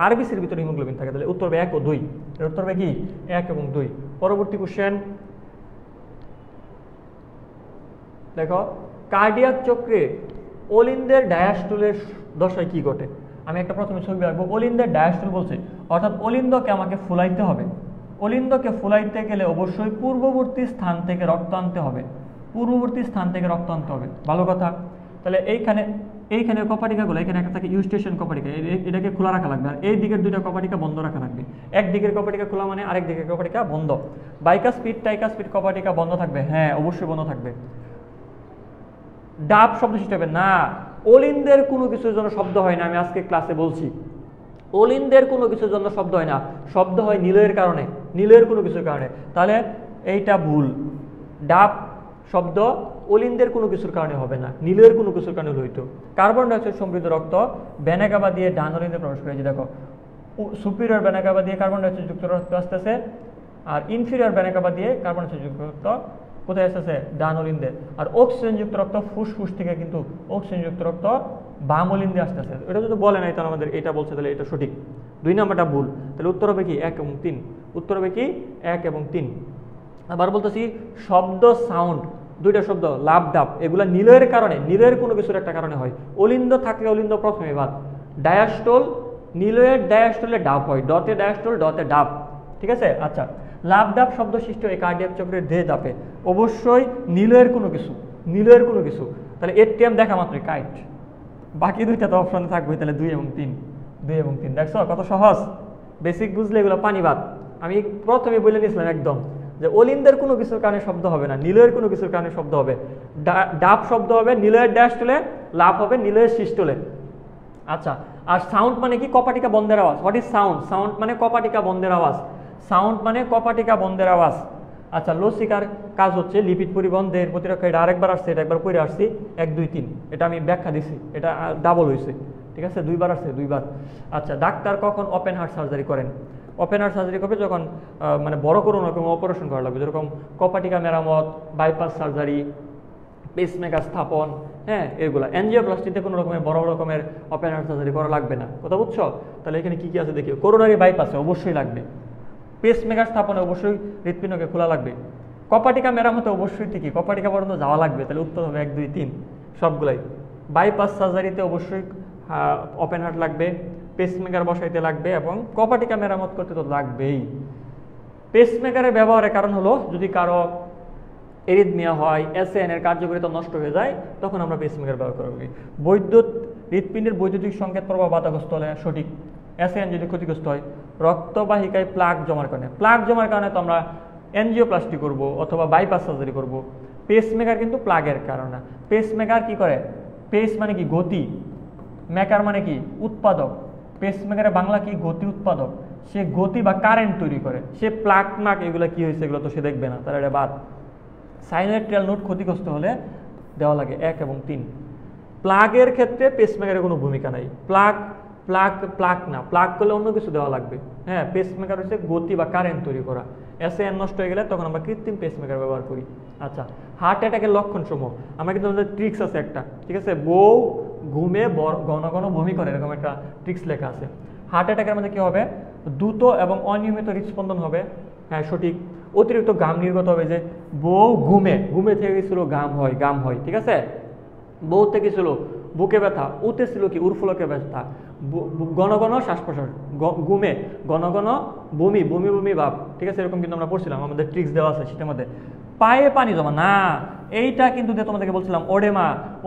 আরবিসির ভিতরে হিমোগ্লোবিন থাকে। তাহলে উত্তর হবে 1 ও 2, এর উত্তর হবে কি 1 এবং 2। পরবর্তী কোশ্চেন দেখো, কার্ডিয়াক চক্রে অলিন্দের ডায়াস্টুলের দশায় কি ঘটে? আমি একটা প্রথমে ছবি রাখবো। অলিন্দের ডায়াস্টুল বলছে, অর্থাৎ অলিন্দকে আমাকে ফুলাইতে হবে। অলিন্দকে ফুলাইতে গেলে অবশ্যই পূর্ববর্তী স্থান থেকে রক্ত আনতে হবে, ভালো কথা। তাহলে এইখানে কপাটিকাগুলো, এখানে একটা থাকে ইউস্টেশন কপাটিকা, এটাকে খোলা রাখা লাগবে, আর এই দিকের দুইটা কপাটিকা বন্ধ রাখা লাগবে। একদিকের কপাটিকা খোলা মানে আরেক দিকের কপাটিকা বন্ধ। বাইকাস্পিড, টাইকাস্পিড কপাটিকা বন্ধ থাকবে, হ্যাঁ অবশ্যই বন্ধ থাকবে। ডাব শব্দ সৃষ্টি হবে না, অলিন্দের কোনো কিছুর জন্য শব্দ হয় না। আমি আজকে ক্লাসে বলছি, অলিন্দের কোনো কিছুর জন্য শব্দ হয় না, শব্দ হয় নিলয়ের কারণে, নিলয়ের কোনো কিছুর কারণে। তাহলে এইটা ভুল। ডাব শব্দ অলিন্দের কোনো কিছুর কারণে হবে না, নিলয়ের কোনো কিছুর কারণে হইতো। কার্বন ডাইঅক্সাইড সমৃদ্ধ রক্ত ভেনাগাবা দিয়ে ডান অলিন্দে প্রবেশ করেছে। দেখো, সুপিরিয়র ভেনাগাবা দিয়ে কার্বন ডাইঅক্সাইড যুক্ত রক্ত আসতেছে, আর ইনফিরিয়র ভেনাগাবা দিয়ে কার্বন ডাইঅক্সাইড যুক্ত রক্ত কোথায় আসতেছে? ডান অলিন্দে। আর অক্সিজেন যুক্ত রক্ত ফুসফুস থেকে কিন্তু অক্সিজেন যুক্ত রক্ত বাম অলিন্দে আসতেছে। এটা যদি বলে নাই তাহলে আমাদের এটা বলছে, তাহলে এটা সঠিক। 2 নম্বরটা ভুল। তাহলে উত্তর হবে কি 1 এবং 3, উত্তর হবে কি 1 এবং 3। আবার বলতেছি, শব্দ সাউন্ড, দুইটা শব্দ লাভ ডাব, এগুলা নিলয়ের কারণে, নিলয়ের কোনো কিছুর একটা কারণে হয়। অলিন্দ থাকলে অলিন্দ প্রথমে বাদ। ডায়াস্টল, নিলয়ের ডায়াস্টলে ডাব হয়, ডতে ডায়াস্টল, ডতে ডাব, ঠিক আছে? আচ্ছা, লাভ ডাব শব্দ সৃষ্টি হয় কার্ডিয়াক চক্রের দেহে ডাবে, অবশ্যই নিলয়ের কোনো কিছু, নিলয়ের কোনো কিছু। তাহলে এটিএম দেখা মাত্রই কাইট, বাকি দুইটা তো অপশনে থাকবে। তাহলে 2 এবং 3, 2 এবং 3। দেখছো কত সহজ, বেসিক বুঝলে এগুলো পানিবাদ। আমি প্রথমে বলে নিয়েছিলাম একদম যে অলিন্দের কোনো কিছুর কারণে শব্দ হবে না, নিলয়ের কোনো কিছুর কারণে শব্দ হবে। ডাব শব্দ হবে নিলয়ের ডায়াস্টলে, লাভ হবে নিলয়ের সিস্টলে। আচ্ছা, আর সাউন্ড মানে কি? কপাটিকা বন্ধের আওয়াজ। What is sound? সাউন্ড মানে কপাটিকা বন্ধের আওয়াজ, সাউন্ড মানে কপাটিকা বন্ধের আওয়াজ। আচ্ছা, লসিকার কাজ হচ্ছে লিপিড পরিবহন, দেহের প্রতিরক্ষা। এটা আরেকবার আসছে, এটা একবার পড়ে আসছি, 1 2 3, এটা আমি ব্যাখ্যা দিছি, এটা ডাবল হয়েছে, ঠিক আছে? 2 বার আসছে, 2 বার। আচ্ছা, ডাক্তার কখন ওপেন হার্ট সার্জারি করেন? ওপেন হার্ট সার্জারি করবে যখন মানে বড় কোনো রকম অপারেশন করা লাগবে, যেরকম কপাটিকা মেরামত, বাইপাস সার্জারি, পেসমেকার স্থাপন, হ্যাঁ এগুলা। এনজিওপ্লাস্টিতে কোনো রকমের বড় রকমের ওপেন হার্ট সার্জারি করা লাগবে না, কথা বুঝছো? তাহলে এখানে কি কি আছে দেখি। করোনারি বাইপাসে অবশ্যই লাগবে, পেসমেকার স্থাপনে অবশ্যই হৃৎপিণ্ডকে খোলা লাগবে, কপাটিকা মেরামতে অবশ্যই ঠিকই কপাটিকা পর্যন্ত যাওয়া লাগবে। তাহলে উত্তর হবে 1 2 3 সবগুলাই। বাইপাস সার্জারিতে অবশ্যই ওপেন হার্ট লাগবে, পেসমেকার বসাইতে লাগবে, এবং কপাটিকা মেরামত করতে তো লাগবেই। পেসমেকারের ব্যবহারের কারণ হলো যদি কারো এরিথমিয়া হয়, এসএন এর কার্যকারিতা নষ্ট হয়ে যায়, তখন আমরা পেসমেকার ব্যবহার করি। হৃৎপিণ্ডের বৈদ্যুতিক সংকেত প্রবাহ বাধাগ্রস্ত হলে সঠিক। এসএন যদি ক্ষতিগ্রস্ত হয়, রক্তবাহিকায় প্লাগ জমার কারণে, প্লাগ জমার কারণে তো আমরা এনজিওপ্লাস্টি করব অথবা বাইপাস সার্জারি করব। পেসমেকার কিন্তু প্লাগের কারণে। পেসমেকার কি করে? পেস মানে কি? গতি। মেকার মানে কি? উৎপাদক। পেসমেকারের বাংলা কি? গতি উৎপাদক। সে গতি বা কারেন্ট তৈরি করে। সে প্লাগ নাক এগুলো কি হয়েছে এগুলো তো সে দেখবে না, তার এটা বাদ। সাইনোয়েট্রিয়াল নোড ক্ষতিগ্রস্ত হলে দেওয়া লাগে 1 এবং 3। প্লাগের ক্ষেত্রে পেসমেকারের কোনো ভূমিকা নাই। প্লাগ প্লাগ না, প্লাগ করলে অন্য কিছু দেওয়া লাগবে। হ্যাঁ, পেসমেকার হচ্ছে গতি বা কারেন্ট তৈরি করা। SAN নষ্ট হয়ে গেলে তখন আমরা কৃত্রিম পেসমেকার ব্যবহার করি। আচ্ছা, হার্ট অ্যাটাকের লক্ষণ সমূহ আমরা কিন্তু আমাদের ট্রিক্স আছে একটা, ঠিক আছে, বউ ঘুমে ঘন ঘন বমি করে, এরকম একটা ট্রিক্স লেখা আছে। হার্ট অ্যাটাকের মধ্যে কী হবে? দ্রুত এবং অনিয়মিত হৃদস্পন্দন হবে। হ্যাঁ সঠিক। অতিরিক্ত ঘাম নির্গত হবে, যে বউ ঘুমে থেকে গেছিল গাম হয়, ঠিক আছে। বউ থেকে ছিল বুকে ব্যথা, উতে ছিল কি উরফুলকে ব্যথা, ঘন ঘন শ্বাস প্রশ্বাস, ঘুমে ঘন ঘন বমি ভাব, ঠিক আছে, এরকম কিন্তু আমরা পড়ছিলাম, আমাদের ট্রিক্স দেওয়া আছে সেটার মধ্যে। পায়ে পানি জমা না, এইটা কিন্তু যে তোমাদেরকে বলছিলাম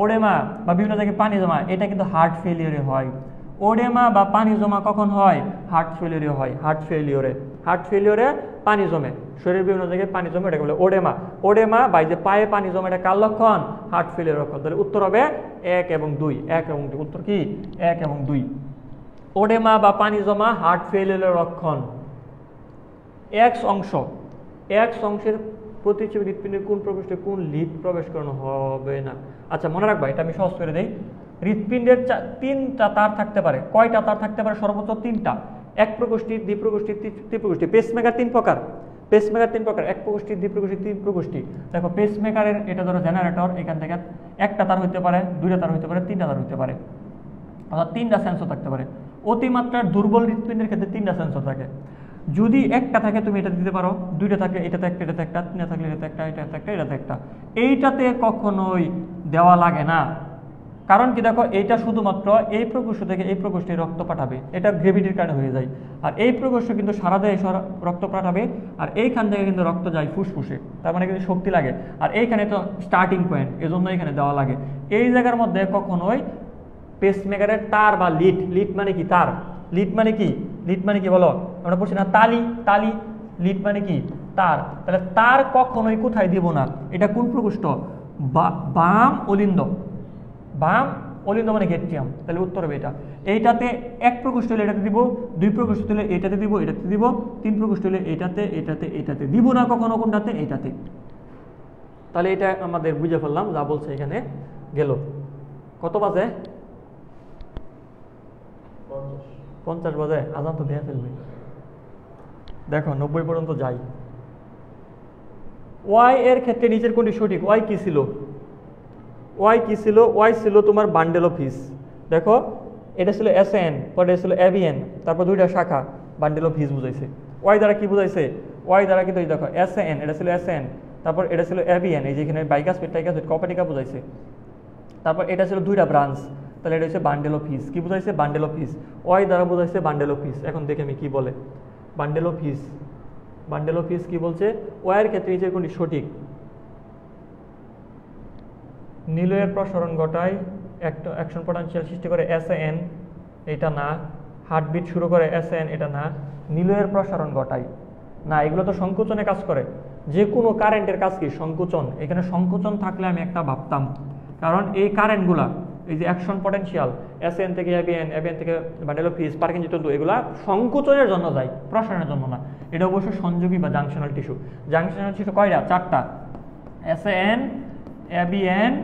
ওডেমা বা বিভিন্ন জায়গায় পানি জমা, এটা কিন্তু হার্ট ফেলিওরে হয়। ওডেমা বা পানি জমা কখন হয়? হার্ট ফেলিওরে পানি জমে, শরীরের বিভিন্ন জায়গায় পানি জমে, এটাকে বলে ওডেমা বা যে পায়ে পানি জমে, এটা কার লক্ষণ? হার্ট ফেলিওর লক্ষণ। তাহলে উত্তর হবে 1 এবং 2। উত্তর কি 1 এবং 2। ওডেমা বা পানি জমা হার্ট ফেলিওরের লক্ষণ। X অংশের প্রতিচ্ছবি হৃৎপিণ্ডের কোন প্রকোষ্ঠে কোন লিড প্রবেশ করানো হবে না? আচ্ছা, মনে রাখবা, এটা আমি সহজ করে দেই। হৃৎপিণ্ডের 3টা তার থাকতে পারে। কয়টা তার থাকতে পারে? সর্বোচ্চ 3টা। এক প্রকোষ্ঠী, দ্বিপ্রকোষ্ঠী, ত্রিপ্রকোষ্ঠী। পেসমেকার 3 প্রকার। এক প্রকোষ্ঠী, দ্বিপ্রকোষ্ঠী, ত্রিপ্রকোষ্ঠী। দেখো, পেসমেকারের এটা ধরো জেনারেটর, এখান থেকে একটা তার হইতে পারে, 2টা তার হইতে পারে, 3টা তার হইতে পারে, অর্থাৎ 3টা সেন্সর থাকতে পারে। অতিমাত্রার দুর্বল হৃৎপিণ্ডের ক্ষেত্রে 3টা সেন্সর থাকে। যদি একটা থাকে তুমি এটা দিতে পারো, 2টা থাকলে এটাতে একটা, 3টা থাকলে এটাতে একটা। এইটাতে কখনোই দেওয়া লাগে না। কারণ কি, দেখো, এইটা শুধুমাত্র এই প্রকোষ্ঠ থেকে এই প্রকোষ্ঠে রক্ত পাঠাবে, এটা গ্রেভিটির কারণে হয়ে যায়। আর এই প্রকোষ্ঠ কিন্তু সারা দেহে রক্ত পাঠাবে, আর এইখান থেকে কিন্তু রক্ত যায় ফুসফুসে, তার মানে কিন্তু শক্তি লাগে। আর এইখানে তো স্টার্টিং পয়েন্ট, এজন্য এখানে দেওয়া লাগে। এই জায়গার মধ্যে কখনোই পেসমেকারের তার বা লিড মানে কি? তার। লিড মানে কি বলো? আমরা বলছি না তালি, লিড মানে কি? তার। তাহলে তার কখনোই কোথায় দিব না? এটা কোন প্রকোষ্ঠ? বাম অলিন্দ মানে গেট্রিয়াম। তাহলে উত্তর হবে এটা। এইটাতে এক প্রকোষ্ঠ হলে এটাতে দিব, 2 প্রকোষ্ঠ হলে এটাতে দিব, 3 প্রকোষ্ঠ হলে এটাতে দিব না কখনো। কোনটাতে? এইটাতে। তাহলে এটা আমাদের বুঝে ফেললাম, যা বলছে এখানে গেল। কত বাজে? 50 বাজে। আজান তো দেয়া ফেলবে। দেখো 90 পর্যন্ত যাই। ওয়াই এর ক্ষেত্রে নিচের কোনটি সঠিক? ওয়াই কি ছিল? ওয়াই ছিল তোমার বান্ডেল অফ হিস। দেখো, এটা ছিল SAN, পরে এটা ছিল ABN, তারপর 2টা শাখা, বান্ডেল অফ হিস বুঝাইছে। ওয়াই দ্বারা কি বুঝাইছে? ওয়াই দ্বারা কিন্তু দেখো SAN, এটা ছিল SAN, তারপর এটা ছিল ABN, এই যেখানে বাইকাসপেড টাইকাসপেড কপাটিকা বুঝাইছে। তারপর এটা ছিল 2টা ব্রাঞ্চ, তাহলে এটা হচ্ছে বান্ডেল অফ হিস। কি বুঝাইছে? Bundle of his. ওয়াই দ্বারা বুঝাইছে বান্ডেল অফ হিস। এখন দেখে আমি কি বলে বান্ডেল অফ হিস কি বলছে? ওয়াইয়ের ক্ষেত্রে নিচের কোনটি সঠিক? নিলয়ের প্রসারণ ঘটায়, অ্যাকশন পটেনশিয়াল সৃষ্টি করে SAN, এটা না। হার্টবিট শুরু করে SAN, এটা না। নিলয়ের প্রসারণ ঘটায় না, এগুলো তো সংকোচনে কাজ করে। যে কোনো কারেন্টের কাজ কি? সংকোচন। এখানে সংকোচন থাকলে আমি একটা ভাবতাম, কারণ এই কারেন্টগুলা, এই যে অ্যাকশন পটেনশিয়াল SAN থেকে ABN থেকে বান্ডেল অফ হিস, পার্কিনসন তন্তু, এগুলা সংকোচনের জন্য যায়, প্রসারণের জন্য না। এটা অবশ্য সংযোগী বা জাংশনাল টিস্যু। জাংশনাল টিস্যু কয়টা? 4টা। SAN, ABN,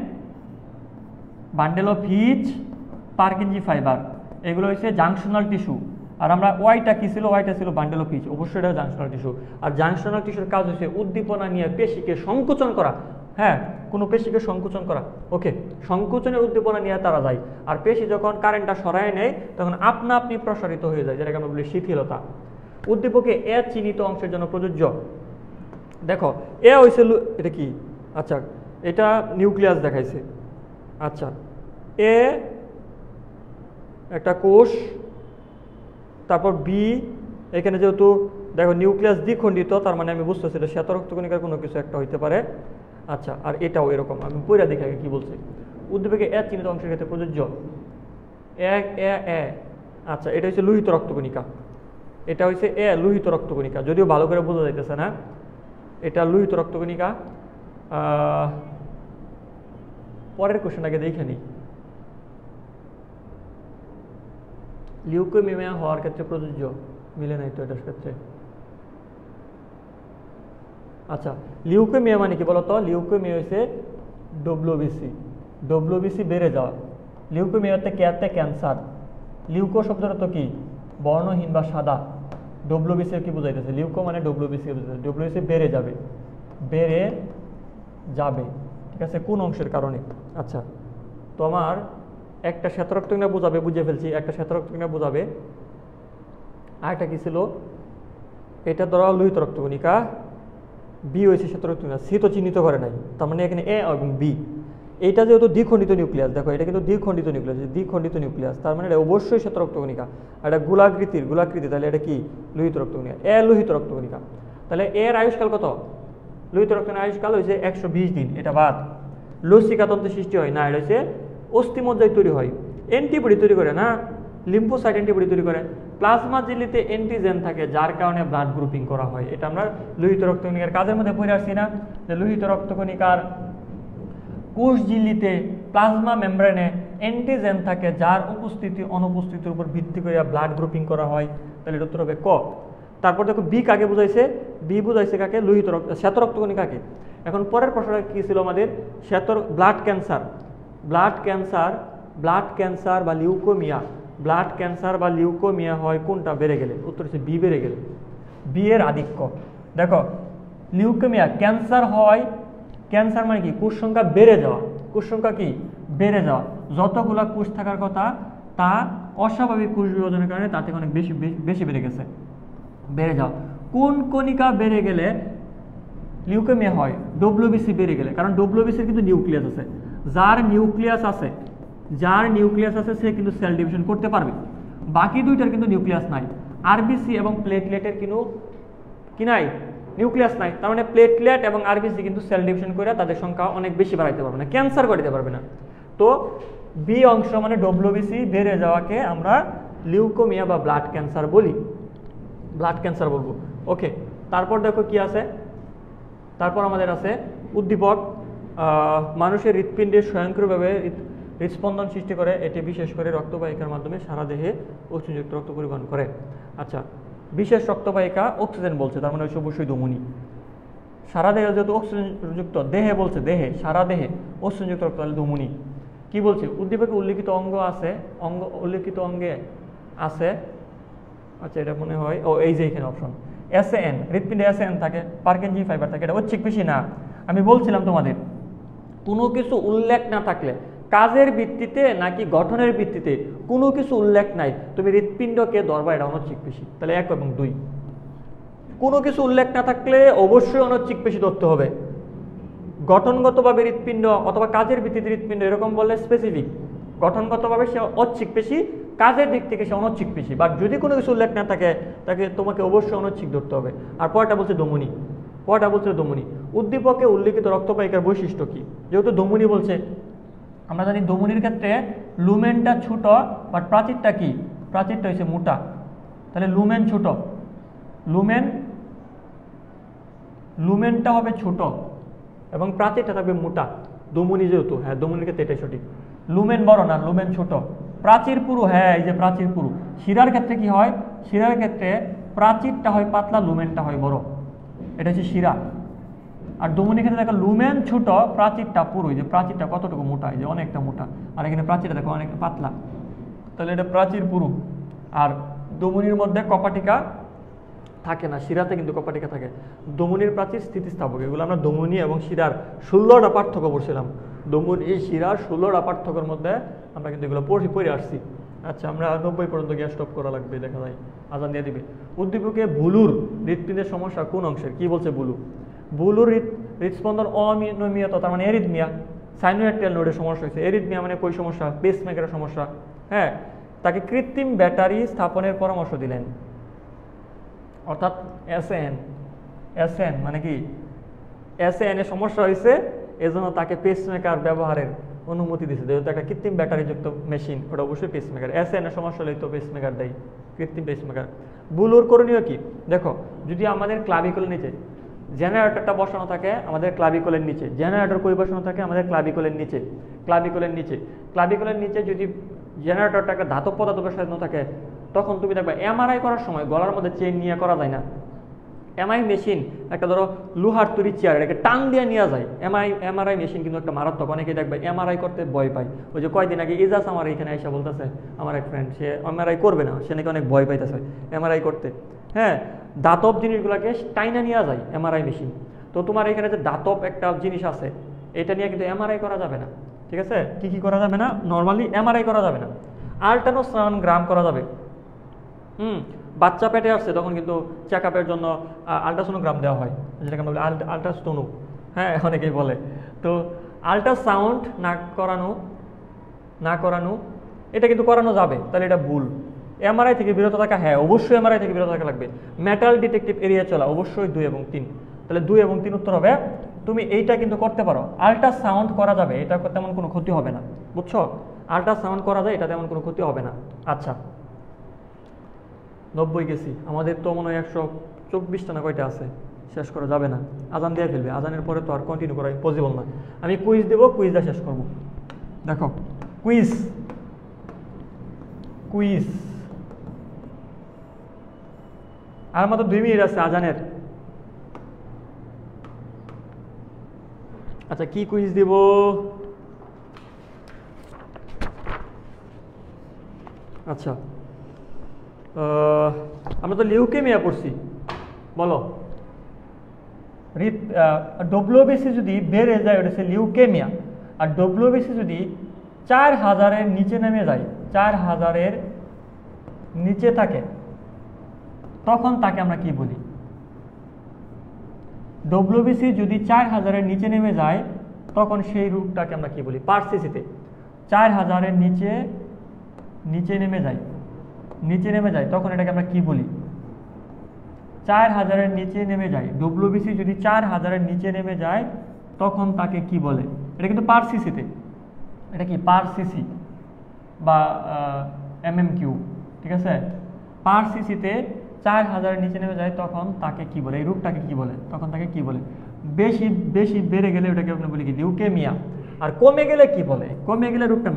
bundle of his, Purkinje fibre, এগুলো হচ্ছে জাংশনাল টিস্যু। আর আমরা ওয়াইটা কি ছিল? ওয়াইটা ছিল বান্ডেল অফ হিস, অবশ্যই এটা জাংশনাল টিস্যু। আর জাংশনাল টিস্যুর কাজ হচ্ছে উদ্দীপনা নিয়ে পেশিকে সংকোচন করা। হ্যাঁ, কোনো পেশিকে সংকোচন করা। ওকে, সংকোচনের উদ্দীপনা নিয়ে তারা যায়। আর পেশি যখন কারেন্টটা সরায় নেয় তখন আপনি প্রসারিত হয়ে যায়, যেটাকে আমরা বলি শিথিলতা। উদ্দীপকে চিহ্নিত অংশের জন্য প্রযোজ্য। দেখো, হয়েছে, এটা কি? আচ্ছা, এটা নিউক্লিয়াস দেখাইছে। আচ্ছা, একটা কোষ, তারপর বি, এখানে যেহেতু দেখো নিউক্লিয়াস দ্বিখণ্ডিত, তার মানে আমি বুঝতেছি এটা শ্বেত রক্তকণিকার কোনো কিছু একটা হইতে পারে। আচ্ছা, আর এটাও এরকম। আমি পয়রা দেখে আগে কি বলছে। উদ্দীপকে চিহ্নিত অংশের ক্ষেত্রে প্রযোজ্য। আচ্ছা, এটা হচ্ছে লোহিত রক্তকণিকা। এটা হচ্ছে লোহিত রক্তকণিকা, যদিও ভালো করে বোঝা যাইতেছে না। এটা লোহিত রক্তকণিকা। পরের কোশ্চেন আগে দেখে নিই। লিউকেমিয়া হওয়ার ক্ষেত্রে প্রযোজ্য, মিলে নাই তো এটার ক্ষেত্রে। আচ্ছা, লিউকেমিয়া মানে কি বলতো? লিউকেমিয়া হচ্ছে WBC বেড়ে যাওয়া। লিউকেমিয়াতে ক্যান্সার, লিউকো শব্দটা তো কি বর্ণহীন বা সাদা। ডব্লিউবিসি কি বোঝাইতেছে? লিউকো মানে ডব্লিউবিসি বোঝাইতেছে, ডব্লিউবিসি বেড়ে যাবে, বেড়ে যাবে, ঠিক আছে, কোন অংশের কারণে। আচ্ছা, তো আমার একটা শ্বেতরক্তকণিকা বোঝাবে, বুঝে ফেলছি, একটা শ্বেতরক্তকণিকা বোঝাবে। আরেকটা কি ছিল? এটা ধরা লোহিত রক্তকণিকা, বি হয়েছে শ্বেতরক্তকণিকা, সি তো চিহ্নিত করে নাই, তার মানে এখানে এ এবং বি। এইটা যেহেতু দ্বিখণ্ডিত নিউক্লিয়াস, দেখো এটা কিন্তু দ্বিখণ্ডিত নিউক্লিয়াস, দ্বিখণ্ডিত নিউক্লিয়াস, তার মানে এটা অবশ্যই শ্বেতরক্তকণিকা। আর এটা গোলাকৃতি, তাহলে এটা কি লোহিত রক্তকণিকা, এ লোহিত রক্তকণিকা। তাহলে এর আয়ুষ্কাল কত? লোহিত রক্তকণিকার আয়ুষ্কাল হয়েছে 120 দিন, এটা বাদ। লসিকা তন্ত্রের সৃষ্টি হয় না, এটা হচ্ছে অস্থিমজ্জায় তৈরি হয়, অ্যান্টিবডি তৈরি করে না, লিম্ফোসাইট অ্যান্টিবডি তৈরি করে। প্লাজমা ঝিল্লিতে অ্যান্টিজেন থাকে, যার কারণে ব্লাড গ্রুপিং করা হয়। এটা আমরা লোহিত রক্তকণিকার কাজের মধ্যে পড়ে আসছি না, যে লোহিত রক্তকণিকার কোষ ঝিল্লিতে প্লাজমা মেমব্রেনে অ্যান্টিজেন থাকে, যার উপস্থিতি অনুপস্থিতির উপর ভিত্তি করে ব্লাড গ্রুপিং করা হয়। তাহলে এটা উত্তর হবে ক। তারপর দেখো বি কাকে বুঝাইছে? বি বুঝাইছে কাকে? লোহিত রক্ত, শ্বেতরক্তকণিকাকে। এখন পরের প্রশ্নটা কি ছিল আমাদের? ব্লাড ক্যান্সার, ব্লাড ক্যান্সার বা লিউকোমিয়া, ব্লাড ক্যান্সার বা লিউকোমিয়া হয় কোনটা বেড়ে গেলে? উত্তর হচ্ছে বি, বেড়ে গেলে। বি এর আধিক্য। দেখো লিউকোমিয়া ক্যান্সার হয়, ক্যান্সার মানে কি? কোষ সংখ্যা বেড়ে যাওয়া, কোষ সংখ্যা কি বেড়ে যাওয়া, যতগুলা কোষ থাকার কথা তা অস্বাভাবিক কোষ বিভাজনের কারণে তার থেকে অনেক বেশি বেশি বেড়ে গেছে, বেড়ে যাওয়া। কোন কণিকা বেড়ে গেলে লিউকেমিয়া হয়? ডব্লিউবিসি বেড়ে গেলে, কারণ ডব্লিউবিসির কিন্তু নিউক্লিয়াস আছে, যার নিউক্লিয়াস আছে সে কিন্তু সেল ডিভিশন করতে পারবে, বাকি দুইটার কিন্তু নিউক্লিয়াস নাই। আরবিসি এবং প্লেটলেটের কিন্তু কি নাই? নিউক্লিয়াস নাই, তার মানে প্লেটলেট এবং আরবিসি কিন্তু সেল ডিভিশন করে তাদের সংখ্যা অনেক বেশি বাড়াইতে পারবে না, ক্যান্সার করতে পারবে না। তো বি অংশ মানে ডব্লিউবিসি বেড়ে যাওয়াকে আমরা লিউকোমিয়া বা ব্লাড ক্যান্সার বলি, ব্লাড ক্যান্সার বলবো। ওকে, তারপর দেখো কি আছে, তারপর আমাদের আছে উদ্দীপক। মানুষের হৃৎপিণ্ডে স্বয়ংক্রিয়ভাবে হৃৎস্পন্দন সৃষ্টি করে, এটি বিশেষ করে রক্তবাহিকার মাধ্যমে সারা দেহে অক্সিজেনযুক্ত রক্ত পরিবহন করে। আচ্ছা, বিশেষ রক্তবাহিকা অক্সিজেন বলছে, তার মানে অবশ্যই ধমনী। সারা দেহে যেহেতু অক্সিজেনযুক্ত, দেহে বলছে, দেহে সারা দেহে অক্সিজেনযুক্ত রক্ত, তাহলে ধমনী। কি বলছে? উদ্দীপকে উল্লিখিত অঙ্গ আছে, উল্লিখিত অঙ্গে আছে, আচ্ছা এটা মনে হয় এই যে এখানে অপশন এসএন, হৃৎপিণ্ডে এসএন থাকে, পার্কিনজি ফাইবার থাকে, এটা ঐচ্ছিক পেশি না। আমি বলছিলাম তোমাদের কোনো কিছু উল্লেখ না থাকলে, কাজের ভিত্তিতে নাকি গঠনের ভিত্তিতে কোনো কিছু উল্লেখ নাই, তুমি হৃৎপিণ্ডকে ধরবা, এটা অনৈচ্ছিক পেশি। তাহলে 1 এবং 2। কোনো কিছু উল্লেখ না থাকলে অবশ্যই অনৈচ্ছিক পেশি ধরতে হবে। গঠনগতভাবে হৃৎপিণ্ড অথবা কাজের ভিত্তিতে হৃৎপিণ্ড এরকম বললে স্পেসিফিক, গঠনগতভাবে সে ঐচ্ছিক পেশি, কাজের দিক থেকে সে অনৈচ্ছিক পেশি। বাট যদি কোনো কিছু উল্লেখ না থাকে তাকে তোমাকে অবশ্যই অনৈচ্ছিক ধরতে হবে। আর পরটা বলছে ধমনী, ধমনী। উদ্দীপকে উল্লিখিত রক্তবাহিকার বৈশিষ্ট্য কি? যেহেতু ধমনী বলছে, আমরা জানি ধমনীর ক্ষেত্রে লুমেনটা ছোট, বাট প্রাচীরটা কি? প্রাচীরটা হচ্ছে মোটা, তাহলে লুমেন ছোট, লুমেনটা হবে ছোট এবং প্রাচীরটা থাকবে মোটা। ধমনী যেহেতু, হ্যাঁ ধমনীর ক্ষেত্রে এটাই সঠিক। লুমেন বড় না, লুমেন ছোট। প্রাচীর পুরু, হ্যাঁ এই যে প্রাচীর পুরু। শিরার ক্ষেত্রে কি হয়? শিরার ক্ষেত্রে প্রাচীরটা হয় পাতলা, লুমেনটা হয় বড়, এটা হচ্ছে শিরা। আর ধমনীর ক্ষেত্রে দেখো লুমেন ছোট, প্রাচীরটা পুরু, যে প্রাচীরটা কতটুকু মোটা, এই যে অনেকটা মোটা, আর এখানে প্রাচীরটা দেখো অনেকটা পাতলা, তাহলে এটা প্রাচীর পুরু। আর ধমনীর মধ্যে কপাটিকা থাকে না, শিরাতে কিন্তু কপাটিকা থাকে। ধমনীর প্রাচীর স্থিতিস্থাপক, এগুলো আমরা ধমনী এবং শিরার 16টা পার্থক্য পড়ছিলাম। ধমনী শিরার 16টা পার্থক্যের মধ্যে আমরা কিন্তু এগুলো পড়ে আসছি। আচ্ছা, আমরা 90 পর্যন্ত গ্যাস স্টপ করা লাগবে, দেখা যায় আজান দিয়ে দিবে। উদ্দীপকে বুলুর হৃৎপিণ্ডের সমস্যা কোন অংশের? কি বলছে? বুলুর হৃৎস্পন্দন অনিয়মিত, তার মানে এরিথমিয়া, সাইনোয়ার্টিয়াল নোডের সমস্যা হয়েছে। এরিথমিয়া মানে কই সমস্যা? পেসমেকারের সমস্যা। হ্যাঁ, তাকে কৃত্রিম ব্যাটারি স্থাপনের পরামর্শ দিলেন, অর্থাৎ এসএন মানে কি? এসএন এর সমস্যা হয়েছে, এজন্য তাকে পেসমেকার ব্যবহারের অনুমতি দিয়েছে। যেহেতু একটা কৃত্রিম ব্যাটারি যুক্ত মেশিন, ওটা অবশ্যই পেসমেকার। এসএন এর সমস্যা হলে তো পেসমেকার দেয়, কৃত্রিম পেসমেকার। বুলুর করণীয় কি? দেখো, যদি আমাদের ক্লাভিকলের নিচে জেনারেটরটা বসানো থাকে, আমাদের ক্লাভিকলের নিচে, জেনারেটর কই বসানো থাকে? আমাদের ক্লাভিকলের নিচে, ক্লাভিকলের নিচে যদি জেনারেটরটা একটা ধাতব পদার্থ বসানো থাকে, তখন তুমি দেখবে এমআরআই করার সময় গলার মধ্যে চেইন নিয়ে করা যায় না। এমআই মেশিন একটা ধরো লোহার তৈরি চেয়ার, এটাকে টান দিয়ে নেওয়া যায়। এমআরআই মেশিন কিন্তু একটা মারাত্মক, অনেকে দেখবে এমআরআই করতে ভয় পায়। ওই যে কয়দিন আগে ইজাজ আমার এখানে এসে বলতেছে, আমার এক ফ্রেন্ড, সে এমআরআই করবে না, সে নাকি অনেক ভয় পাইতেছে এমআরআই করতে। হ্যাঁ, দাতব জিনিসগুলোকে টাইনা নেওয়া যায় এমআরআই মেশিন। তো তোমার এখানে যে দাতব একটা জিনিস আছে, এটা নিয়ে কিন্তু এমআরআই করা যাবে না, ঠিক আছে? কি করা যাবে না? নর্মালি এমআরআই করা যাবে না, আল্ট্রাসোনোগ্রাম করা যাবে। বাচ্চা পেটে আসছে তখন কিন্তু চেক আপের জন্য আল্ট্রাসোনোগ্রাম দেওয়া হয়, যেটাকে আমরা বলি আল্ট্রাসোনো। হ্যাঁ, অনেকেই বলে। তো আল্ট্রাসাউন্ড না করানো এটা কিন্তু করানো যাবে, তাহলে এটা ভুল। এমআরআই থেকে বিরত থাকা, হ্যাঁ অবশ্যই এমআরআই থেকে বিরত থাকা লাগবে। মেটাল ডিটেকটিভ এরিয়া চলা, অবশ্যই 2 এবং 3। তাহলে 2 এবং 3 উত্তর হবে। তুমি এইটা কিন্তু করতে পারো, আল্ট্রাসাউন্ড করা যাবে, এটা তেমন কোনো ক্ষতি হবে না, বুঝছো? আল্ট্রাসাউন্ড করা যায়, এটা তেমন কোনো ক্ষতি হবে না। আচ্ছা, 90 গেছি, আমাদের তো মনে হয় 124টা না কয়টা আছে, শেষ করা যাবে না, আজান দিয়ে ফেলবে। আজানের পরে তো আর কন্টিনিউ করা পসিবল না। আমি কুইজ দেবো, কুইজটা শেষ করব। দেখো কুইজ আর মাত্র 2 মিনিট আছে আজানের। আচ্ছা, কি কুইজ দিব? আচ্ছা, আমরা তো লিউকেমিয়া পড়ছি, বলো ডব্লিউবিসি যদি বেড়ে যায় ওটা হচ্ছে লিউকেমিয়া, আর ডব্লিউবিসি যদি 4000-এর নিচে নেমে যায়, 4000-এর নিচে থাকে, তখন তাকে আমরা কি বলি? ডব্লিউবিসি যদি 4000-এর নিচে নেমে যায়, তখন সেই রোগটাকে আমরা কি বলি? পারসিসিতে 4000-এর নিচে নেমে যায়, তখন এটাকে আমরা কি বলি? 4000-এর নিচে নেমে যায়, ডব্লিউবিসি যদি 4000-এর নিচে নেমে যায়, তখন তাকে কি বলে? এটা কিন্তু পারসিসিতে, এটা কি পারসিসি বা এমএমকিউ, ঠিক আছে? পারসিসিতে 4000-এর নিচে নেমে যায়, তখন তাকে কি বলে? এই রোগটাকে কি বলে? তখন তাকে কি বলে? বেশি বেড়ে গেলে ওটাকে আমরা বলি কি? লিউকেমিয়া। আর কমে গেলে কি বলে? কমে গেলে রোগটার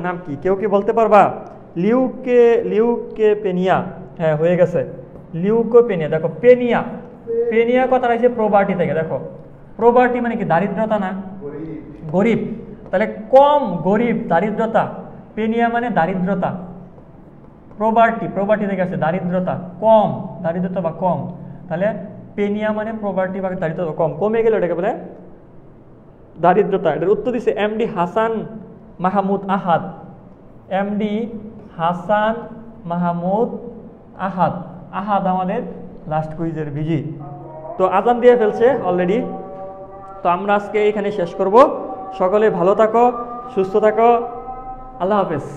নাম কি? কেউ কি বলতে পারবা? লিউকেপেনিয়া। হ্যাঁ, হয়ে গেছে, লিউকোপেনিয়া। দেখো পেনিয়া কথাটা হচ্ছে প্রবার্টি থেকে। দেখো প্রবার্টি মানে কি? দারিদ্রতা না, গরিব। তাহলে কম গরিব, দারিদ্রতা। পেনিয়া মানে দারিদ্রতা। প্রবার্টি থেকে আসছে দারিদ্রতা, কম দারিদ্রতা বা কম। তাহলে পেনিয়া মানে প্রবার্টি বা দারিদ্রতা কম, কমে গেলে ওটাকে বলে দারিদ্রতা। এটার উত্তর দিচ্ছে এমডি হাসান মাহমুদ আহাদ। এমডি হাসান মাহমুদ আহাদ আমাদের লাস্ট কুইজের ভিজি। তো আজান দিয়ে ফেলছে অলরেডি, তো আমরা আজকে এখানে শেষ করব। সকলে ভালো থাকো, সুস্থ থাকো, আল্লাহ হাফেজ।